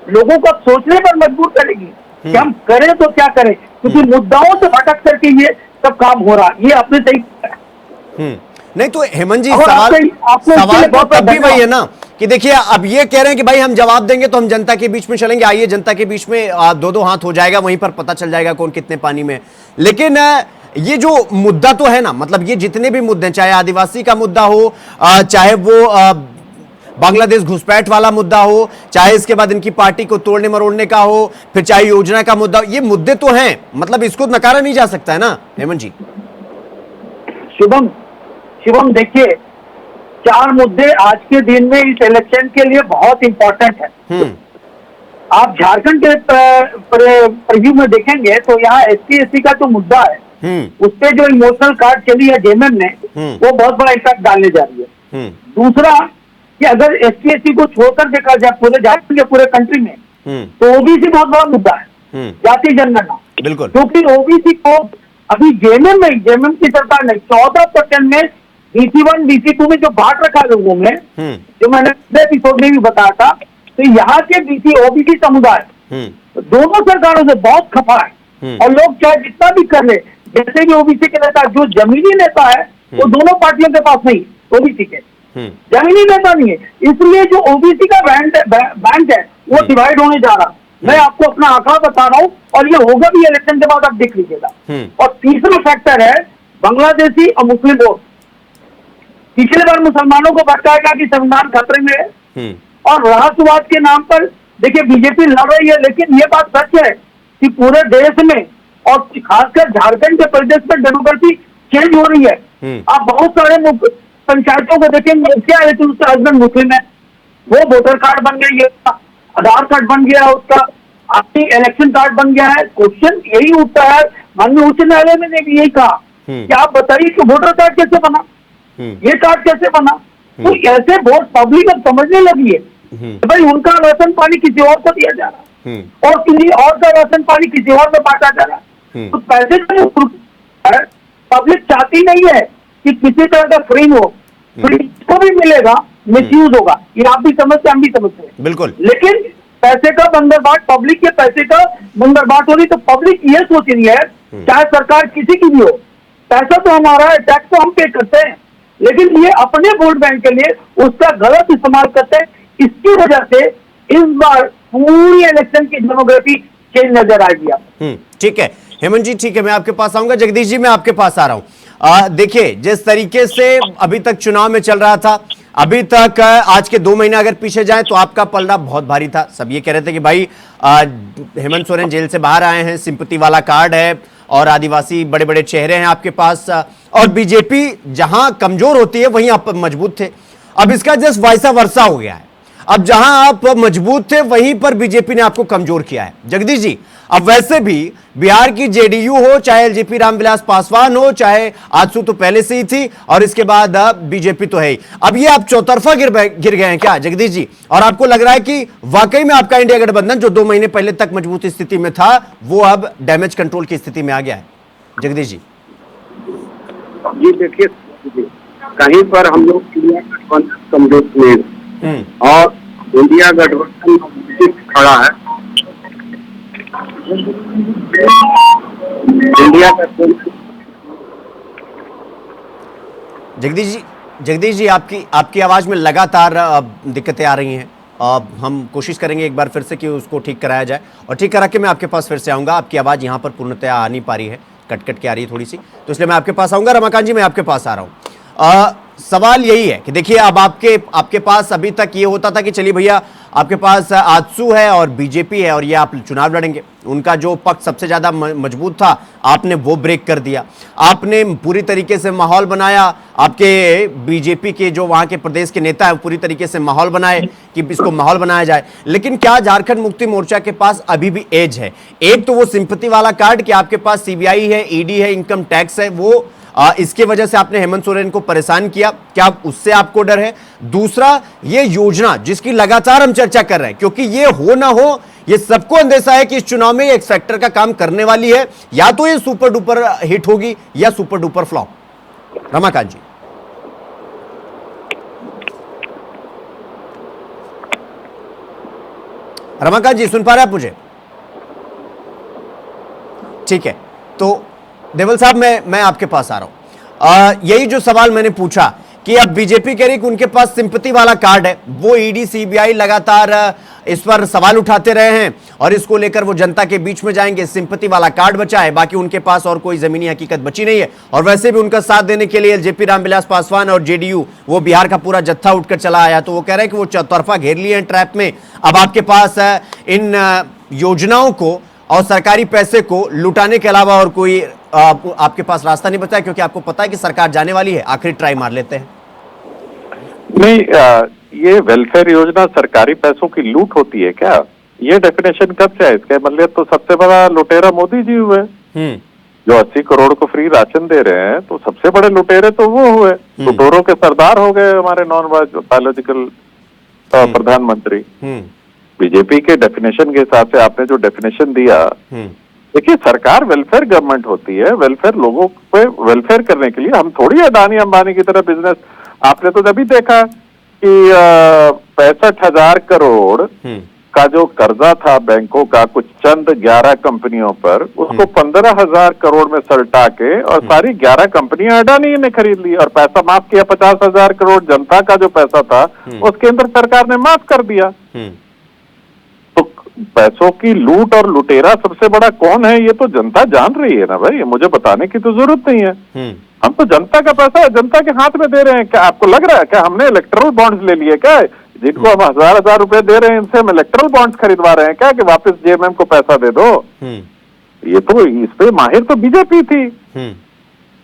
लोगों को सोचने पर मजबूर करेगी कि हम करें तो क्या करें, क्योंकि मुद्दाओं से भटक करके ये सब काम हो रहा है। ये अपने सही नहीं तो हेमंत जी और सवाल आपको इसके लिए तो बहुत तब भी धन्यवाद। वही है ना कि देखिए अब ये कह रहे हैं कि भाई हम जवाब देंगे तो हम जनता के बीच में चलेंगे, आइए जनता के बीच में दो दो हाथ हो जाएगा, वहीं पर पता चल जाएगा कौन कितने पानी में है। लेकिन ये जो मुद्दा तो है ना, मतलब ये जितने भी मुद्दे, चाहे आदिवासी का मुद्दा हो, चाहे वो बांग्लादेश घुसपैठ वाला मुद्दा हो, चाहे इसके बाद इनकी पार्टी को तोड़ने मरोड़ने का हो, फिर चाहे योजना का मुद्दा हो, ये मुद्दे तो हैं, मतलब इसको नकारा नहीं जा सकता है ना हेमंत जी। शिवम देखिए, 4 मुद्दे आज के दिन में इस इलेक्शन के लिए बहुत इंपॉर्टेंट है। आप झारखंड के प्रीव्यू में देखेंगे तो यहाँ SC/ST का जो मुद्दा है उस पे जो इमोशनल कार्ड चली है जेएमएम ने, वो बहुत बड़ा इम्पैक्ट डालने जा रही है। दूसरा कि अगर SC/ST को छोड़कर देखा जाए पूरे झारखंड के पूरे कंट्री में, तो ओबीसी बहुत बड़ा मुद्दा है, जाति जनगणना। बिल्कुल, क्योंकि ओबीसी को अभी जेएमएम की सरकार ने 14% में BC1 BC2 में जो बांट रखा लोगों में, जो मैंने पिछले एपिसोड में भी बताया था, तो यहाँ के BC OBC समुदाय दोनों सरकारों से बहुत खफा है। और लोग चाहे जितना भी कर ले, जैसे भी OBC के नेता, जो जमीनी नेता है वो दोनों पार्टियों के पास नहीं, OBC के जमीनी नेता नहीं है, इसलिए जो OBC का बैंक है वो डिवाइड होने जा रहा। मैं आपको अपना आंकड़ा बता रहा हूँ और ये होगा भी इलेक्शन के बाद, आप देख लीजिएगा। और तीसरा फैक्टर है बांग्लादेशी और मुस्लिम वोट। पिछले बार मुसलमानों को भटकाया गया कि संविधान खतरे में है, और राष्ट्रवाद के नाम पर देखिए बीजेपी लड़ रही है। लेकिन ये बात सच है कि पूरे देश में और खासकर झारखंड के प्रदेश में डेमोक्रेसी चेंज हो रही है। आप बहुत सारे पंचायतों को देखेंगे, क्या है कि उसका हस्बैंड मुस्लिम है, वो वोटर कार्ड बन गई है, आधार कार्ड बन गया है उसका, आपकी इलेक्शन कार्ड बन गया है। क्वेश्चन यही उठता है, माननीय उच्च न्यायालय ने भी यही कहा कि आप बताइए कि वोटर कार्ड कैसे बना, ये कार्ड कैसे बना। तो ऐसे वोट पब्लिक अब समझने लगी है भाई उनका राशन पानी किसी और को दिया जा रहा है और किसी और का राशन पानी किसी और में बांटा जा रहा है। तो पैसे का पब्लिक चाहती नहीं है कि किसी तरह का फ्री हो, फ्री को भी मिलेगा, मिसयूज होगा, ये आप भी समझते हम भी समझते हैं। बिल्कुल, लेकिन पैसे का बंदरबाट, पब्लिक के पैसे का बंदरबाट हो रही, तो पब्लिक ये सोच रही है चाहे सरकार किसी की भी हो, पैसा तो हमारा है, टैक्स तो हम पे करते हैं, लेकिन ये अपने वोट बैंक के लिए उसका गलत इस्तेमाल करते हैं। इसकी वजह से इस बार पूरी इलेक्शन की डेमोग्राफी चेंज नजर आएगी। ठीक है हेमंत जी, ठीक है, मैं आपके पास आऊंगा। जगदीश जी, मैं आपके पास आ रहा हूं। देखिए, जिस तरीके से अभी तक चुनाव में चल रहा था, अभी तक आज के 2 महीने अगर पीछे जाएं तो आपका पलड़ा बहुत भारी था। सब ये कह रहे थे कि भाई हेमंत सोरेन जेल से बाहर आए हैं, सिंपैथी वाला कार्ड है और आदिवासी बड़े बड़े चेहरे हैं आपके पास, और बीजेपी जहां कमजोर होती है वहीं आप मजबूत थे। अब इसका जस्ट वैसा वर्षा हो गया है, अब जहां आप मजबूत थे वहीं पर बीजेपी ने आपको कमजोर किया है। जगदीश जी, अब वैसे भी बिहार की जेडीयू हो, चाहे एलजेपी रामविलास पासवान हो, चाहे आजसू तो पहले से ही थी, और इसके बाद बीजेपी तो है ही, अब ये आप चौतरफा गिर गए हैं क्या जगदीश जी? और आपको लग रहा है कि वाकई में आपका इंडिया गठबंधन जो 2 महीने पहले तक मजबूत स्थिति में था वो अब डैमेज कंट्रोल की स्थिति में आ गया है? जगदीश जी जी देखिए, कहीं पर हम लोग इंडिया गठबंधन कमजोर नहीं, और इंडिया गठबंधन खड़ा है। इंडिया गठबंधन जगदीश जी आपकी आवाज में लगातार दिक्कतें आ रही हैं। हम कोशिश करेंगे एक बार फिर से कि उसको ठीक कराया जाए, और ठीक करा के मैं आपके पास फिर से आऊंगा। आपकी आवाज यहाँ पर पूर्णतया आ नहीं पा रही है, कट के आ रही है थोड़ी सी, तो इसलिए मैं आपके पास आऊंगा। रमाकांत जी, मैं आपके पास आ रहा हूं। सवाल यही है कि देखिए, अब आपके पास अभी तक ये होता था कि चलिए भैया आपके पास आजसू है और बीजेपी है और ये आप चुनाव लड़ेंगे, उनका जो पक्ष सबसे ज्यादा मजबूत था आपने वो ब्रेक कर दिया, आपने पूरी तरीके से माहौल बनाया, आपके बीजेपी के जो वहां के प्रदेश के नेता है पूरी तरीके से माहौल बनाए कि इसको माहौल बनाया जाए। लेकिन क्या झारखंड मुक्ति मोर्चा के पास अभी भी एज है? एक तो वो सिंपैथी वाला कार्ड कि आपके पास सीबीआई है, ईडी है, इनकम टैक्स है, वो इसके वजह से आपने हेमंत सोरेन को परेशान किया, क्या उससे आपको डर है? दूसरा, ये योजना जिसकी लगातार हम चर्चा कर रहे हैं, क्योंकि ये हो ना हो ये सबको अंदेशा है कि इस चुनाव में एक्स फैक्टर का काम करने वाली है, या तो ये सुपर डुपर हिट होगी या सुपर डुपर फ्लॉप। रमाकांत जी, रमाकांत जी सुन पा रहे हैं आप मुझे? ठीक है, तो देवल साहब मैं आपके पास आ रहा यही जो सवाल मैंने पूछा कि अब बीजेपी कह रही कि उनके पास सिंपैथी वाला कार्ड है, वो ईडी सीबीआई लगातार इस पर सवाल उठाते रहे हैं और इसको लेकर वो जनता के बीच में जाएंगे। सिंपैथी वाला कार्ड बचा है, बाकी उनके पास और कोई जमीनी हकीकत बची नहीं है। और वैसे भी उनका साथ देने के लिए जेपी रामविलास पासवान और जेडीयू, वो बिहार का पूरा जत्था उठकर चला आया। तो वो कह रहे हैं कि वो चौतरफा घेर लिए हैं ट्रैप में। अब आपके पास इन योजनाओं को और सरकारी पैसे को लुटाने के अलावा और कोई आपके पास रास्ता नहीं बचा है, क्योंकि आपको पता है कि सरकार जाने वाली है, आखिरी ट्राई मार लेते हैं। नहीं, ये वेलफेयर योजना सरकारी पैसों की लूट होती है क्या? ये डेफिनेशन कब से है इसका? मतलब तो सबसे बड़ा लुटेरा मोदी जी हुए, जो 80 करोड़ को फ्री राशन दे रहे हैं। तो सबसे बड़े लुटेरे तो वो हुए, लुटेरों के सरदार हो गए हमारे नॉन बायोलॉजिकल प्रधानमंत्री। बीजेपी के डेफिनेशन के हिसाब से आपने जो डेफिनेशन दिया, देखिए सरकार वेलफेयर गवर्नमेंट होती है, वेलफेयर लोगों पे वेलफेयर करने के लिए। हम थोड़ी अडानी अंबानी की तरह बिजनेस। आपने तो जब देखा कि 65,000 करोड़ का जो कर्जा था बैंकों का कुछ चंद 11 कंपनियों पर, उसको 15,000 करोड़ में सलटा के और सारी 11 कंपनियां अडानी ने खरीद ली और पैसा माफ किया। 50,000 करोड़ जनता का जो पैसा था उस केंद्र सरकार ने माफ कर दिया। तो पैसों की लूट और लुटेरा सबसे बड़ा कौन है, ये तो जनता जान रही है ना भाई, मुझे बताने की तो जरूरत नहीं है। हम तो जनता का पैसा जनता के हाथ में दे रहे हैं। क्या आपको लग रहा है क्या हमने इलेक्टोरल बॉन्ड्स ले लिए क्या? जिनको हम हजार रुपए दे रहे हैं, इनसे हम इलेक्टोरल बॉन्ड्स खरीदवा रहे हैं क्या कि वापस जेएमएम को पैसा दे दो? ये तो इस पे माहिर तो बीजेपी थी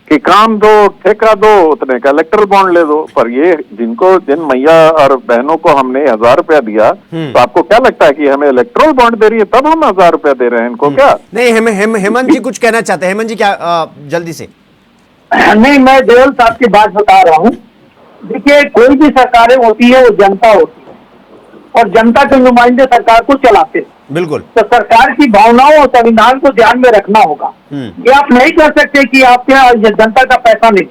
कि काम दो, ठेका दो, उतने का इलेक्टोरल बॉन्ड ले दो। पर ये जिन मैया और बहनों को हमने 1,000 रुपया दिया, तो आपको क्या लगता है कि हमें इलेक्टोरल बॉन्ड दे रही है तब हम 1,000 रुपया दे रहे हैं इनको क्या? नहीं, हेमंत जी कुछ कहना चाहते हैं। हेमंत जी क्या जल्दी से? नहीं, मैं देवल साहब की बात बता रहा हूँ। देखिए, कोई भी सरकारें होती है वो जनता होती है और जनता के नुमाइंदे सरकार को चलाते हैं। बिल्कुल। तो सरकार की भावनाओं और संविधान को ध्यान में रखना होगा। ये आप नहीं कर सकते कि आपके जनता का पैसा नहीं,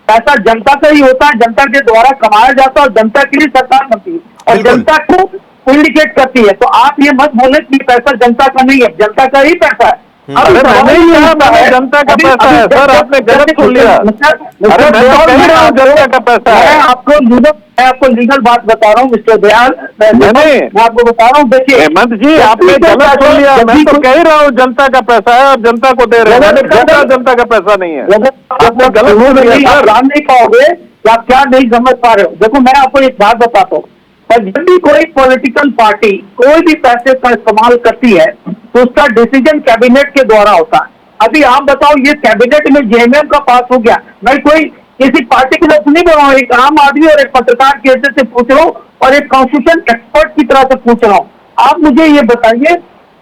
पैसा जनता का ही होता है, जनता के द्वारा कमाया जाता है और जनता के लिए सरकार बनती है और जनता को इंडिकेट करती है। तो आप ये मत बोले कि पैसा जनता का नहीं है, जनता का ही पैसा है। अरे मैंने जनता का पैसा है सर, आपने गलत सुन लिया। अरे मैं तो कह रहा हूँ जनता का पैसा है। मैं आपको लीगल बात बता रहा हूँ मिस्टर दयाल, मैं आपको बता रहा हूँ। देखिए हेमंत जी, आपने गलत सुन लिया। मैं तो कह रहा हूँ जनता का पैसा है और जनता को दे रहे हैं, जनता का पैसा नहीं है। आपने गलत सुन लिया सर। जान नहीं पाओगे कि आप क्या नहीं समझ पा रहे हो। देखो, मैं आपको एक बात बताता हूँ, पर जब भी कोई पॉलिटिकल पार्टी कोई भी पैसे का इस्तेमाल करती है तो उसका डिसीजन कैबिनेट के द्वारा होता है। अभी आप बताओ, ये कैबिनेट में जेएमएम का पास हो गया। मैं कोई किसी पार्टी की तरफ नहीं बोल रहा हूँ, एक आम आदमी और एक पत्रकार के से पूछ रहा हूँ और एक कॉन्स्टिट्यूशन एक्सपर्ट की तरह से पूछ रहा हूँ। आप मुझे ये बताइए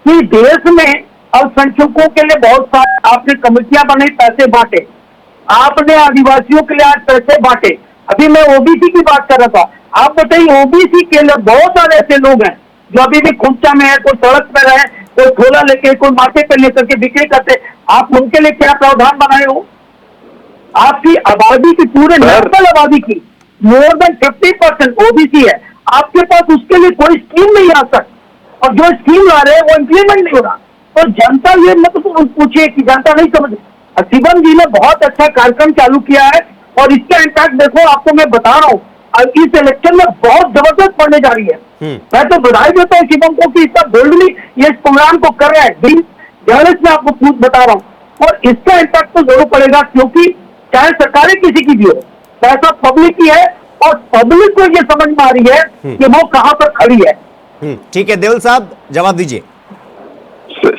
कि देश में अल्पसंख्यकों के लिए बहुत सारे आपने कमेटियां बनाई, पैसे बांटे, आपने आदिवासियों के लिए आज पैसे बांटे। अभी मैं ओबीसी की बात कर रहा था। आप बताइए, ओबीसी के लिए बहुत सारे ऐसे लोग हैं जो अभी भी खुंचा में है, कोई सड़क पर है, कोई ठोला लेके, कोई माथे पे लेकर के बिक्री करते। आप उनके लिए क्या प्रावधान बनाए हो? आपकी आबादी की, पूरे नेशनल आबादी की मोर देन 50% ओबीसी है। आपके पास उसके लिए कोई स्कीम नहीं आ सकती और जो स्कीम ला रहे हैं वो इम्प्लीमेंट नहीं हो रहा। तो जनता ये मतलब पूछिए कि जनता नहीं समझ। शिवम जी ने बहुत अच्छा कार्यक्रम चालू किया है और इसका इम्पैक्ट देखो, आपको मैं बता रहा हूँ इस इलेक्शन में बहुत जबरदस्त पड़ने जा रही है। मैं तो बधाई देता हूँ शिवम को कि इतना बोल्डली ये इस प्रोग्राम को कर रहा है। जर्नलिस्ट में आपको बता रहा हूँ और इसका इम्पैक्ट तो जरूर पड़ेगा, क्योंकि चाहे सरकारें किसी की भी हो, पैसा पब्लिक की है और पब्लिक को ये समझ में आ रही है कि वो कहां पर खड़ी है। ठीक है, देवल साहब जवाब दीजिए।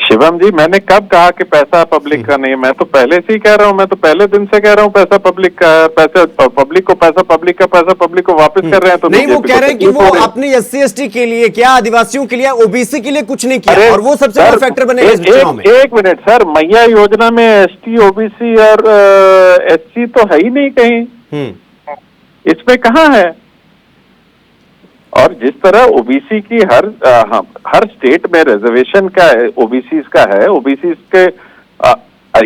शिवम जी, मैंने कब कहा कि पैसा पब्लिक का नहीं है? मैं तो पहले से ही कह रहा हूँ, मैं तो पहले दिन से कह रहा हूँ पैसा पब्लिक का है। पैसा पब्लिक को पैसा पब्लिक का पैसा पब्लिक को वापस कर रहे हैं। तो नहीं, वो कह रहे हैं कि वो अपनी SC/ST के लिए क्या, आदिवासियों के लिए, ओबीसी के लिए कुछ नहीं किया और वो सबसे बड़ा फैक्टर बने इस चुनाव में। एक मिनट सर, मैया योजना में ST, OBC और SC तो है ही नहीं कहीं, इसमें कहाँ है? और जिस तरह ओबीसी की हर स्टेट में रिजर्वेशन का ओबीसी का है, ओबीसी के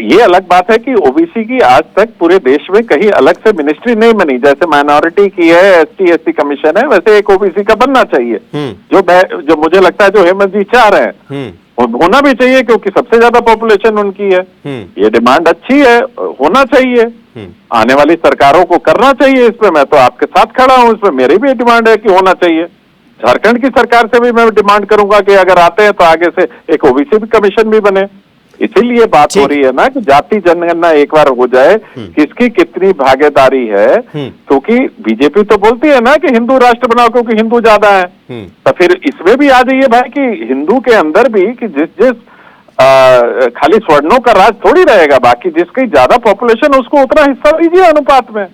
ये अलग बात है कि ओबीसी की आज तक पूरे देश में कहीं अलग से मिनिस्ट्री नहीं बनी। जैसे माइनॉरिटी की है, ST/SC कमीशन है, वैसे एक ओबीसी का बनना चाहिए। जो मुझे लगता है जो हेमंत जी चाह रहे हैं, होना भी चाहिए क्योंकि सबसे ज्यादा पॉपुलेशन उनकी है। ये डिमांड अच्छी है, होना चाहिए। आने वाली सरकारों को करना चाहिए इस पे। मैं तो आपके साथ खड़ा हूं, इस पे मेरी भी डिमांड है कि होना चाहिए। झारखंड की सरकार से भी मैं डिमांड करूंगा कि अगर आते हैं तो आगे से एक ओबीसी भी कमीशन भी बने। इसीलिए बात हो रही है ना कि जाति जनगणना एक बार हो जाए, किसकी कितनी भागीदारी है। क्योंकि बीजेपी तो बोलती है ना कि हिंदू राष्ट्र बनाओ क्योंकि हिंदू ज्यादा है, तो फिर इसमें भी आ जाइए भाई कि हिंदू के अंदर भी कि जिस खाली स्वर्णों का राज थोड़ी रहेगा, बाकी जिसकी ज्यादा पॉपुलेशन उसको उतना हिस्सा दीजिए अनुपात में।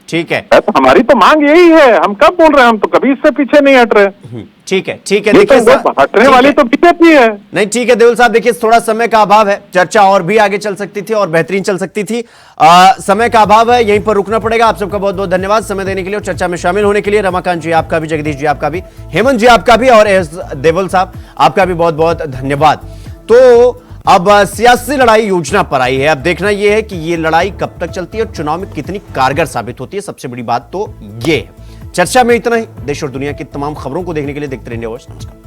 ठीक है, तो हमारी तो मांग यही है। हम कब बोल रहे हैं, हम तो कभी इससे पीछे नहीं हट रहे। ठीक है, ठीक है। देखिए हटने वाली तो बीजेपी है। नहीं, ठीक है देवल साहब, देखिए थोड़ा समय का अभाव है, चर्चा और भी आगे चल सकती थी और बेहतरीन चल सकती थी। समय का अभाव है, यहीं पर रुकना पड़ेगा। आप सबका बहुत बहुत धन्यवाद समय देने के लिए और चर्चा में शामिल होने के लिए। रमाकांत जी आपका भी, जगदीश जी आपका भी, हेमंत जी आपका भी और देवल साहब आपका भी बहुत बहुत धन्यवाद। तो अब सियासी लड़ाई योजना पर आई है। अब देखना यह है कि यह लड़ाई कब तक चलती है और चुनाव में कितनी कारगर साबित होती है। सबसे बड़ी बात तो यह है। चर्चा में इतना ही। देश और दुनिया की तमाम खबरों को देखने के लिए देखते रहिए वॉच। नमस्कार।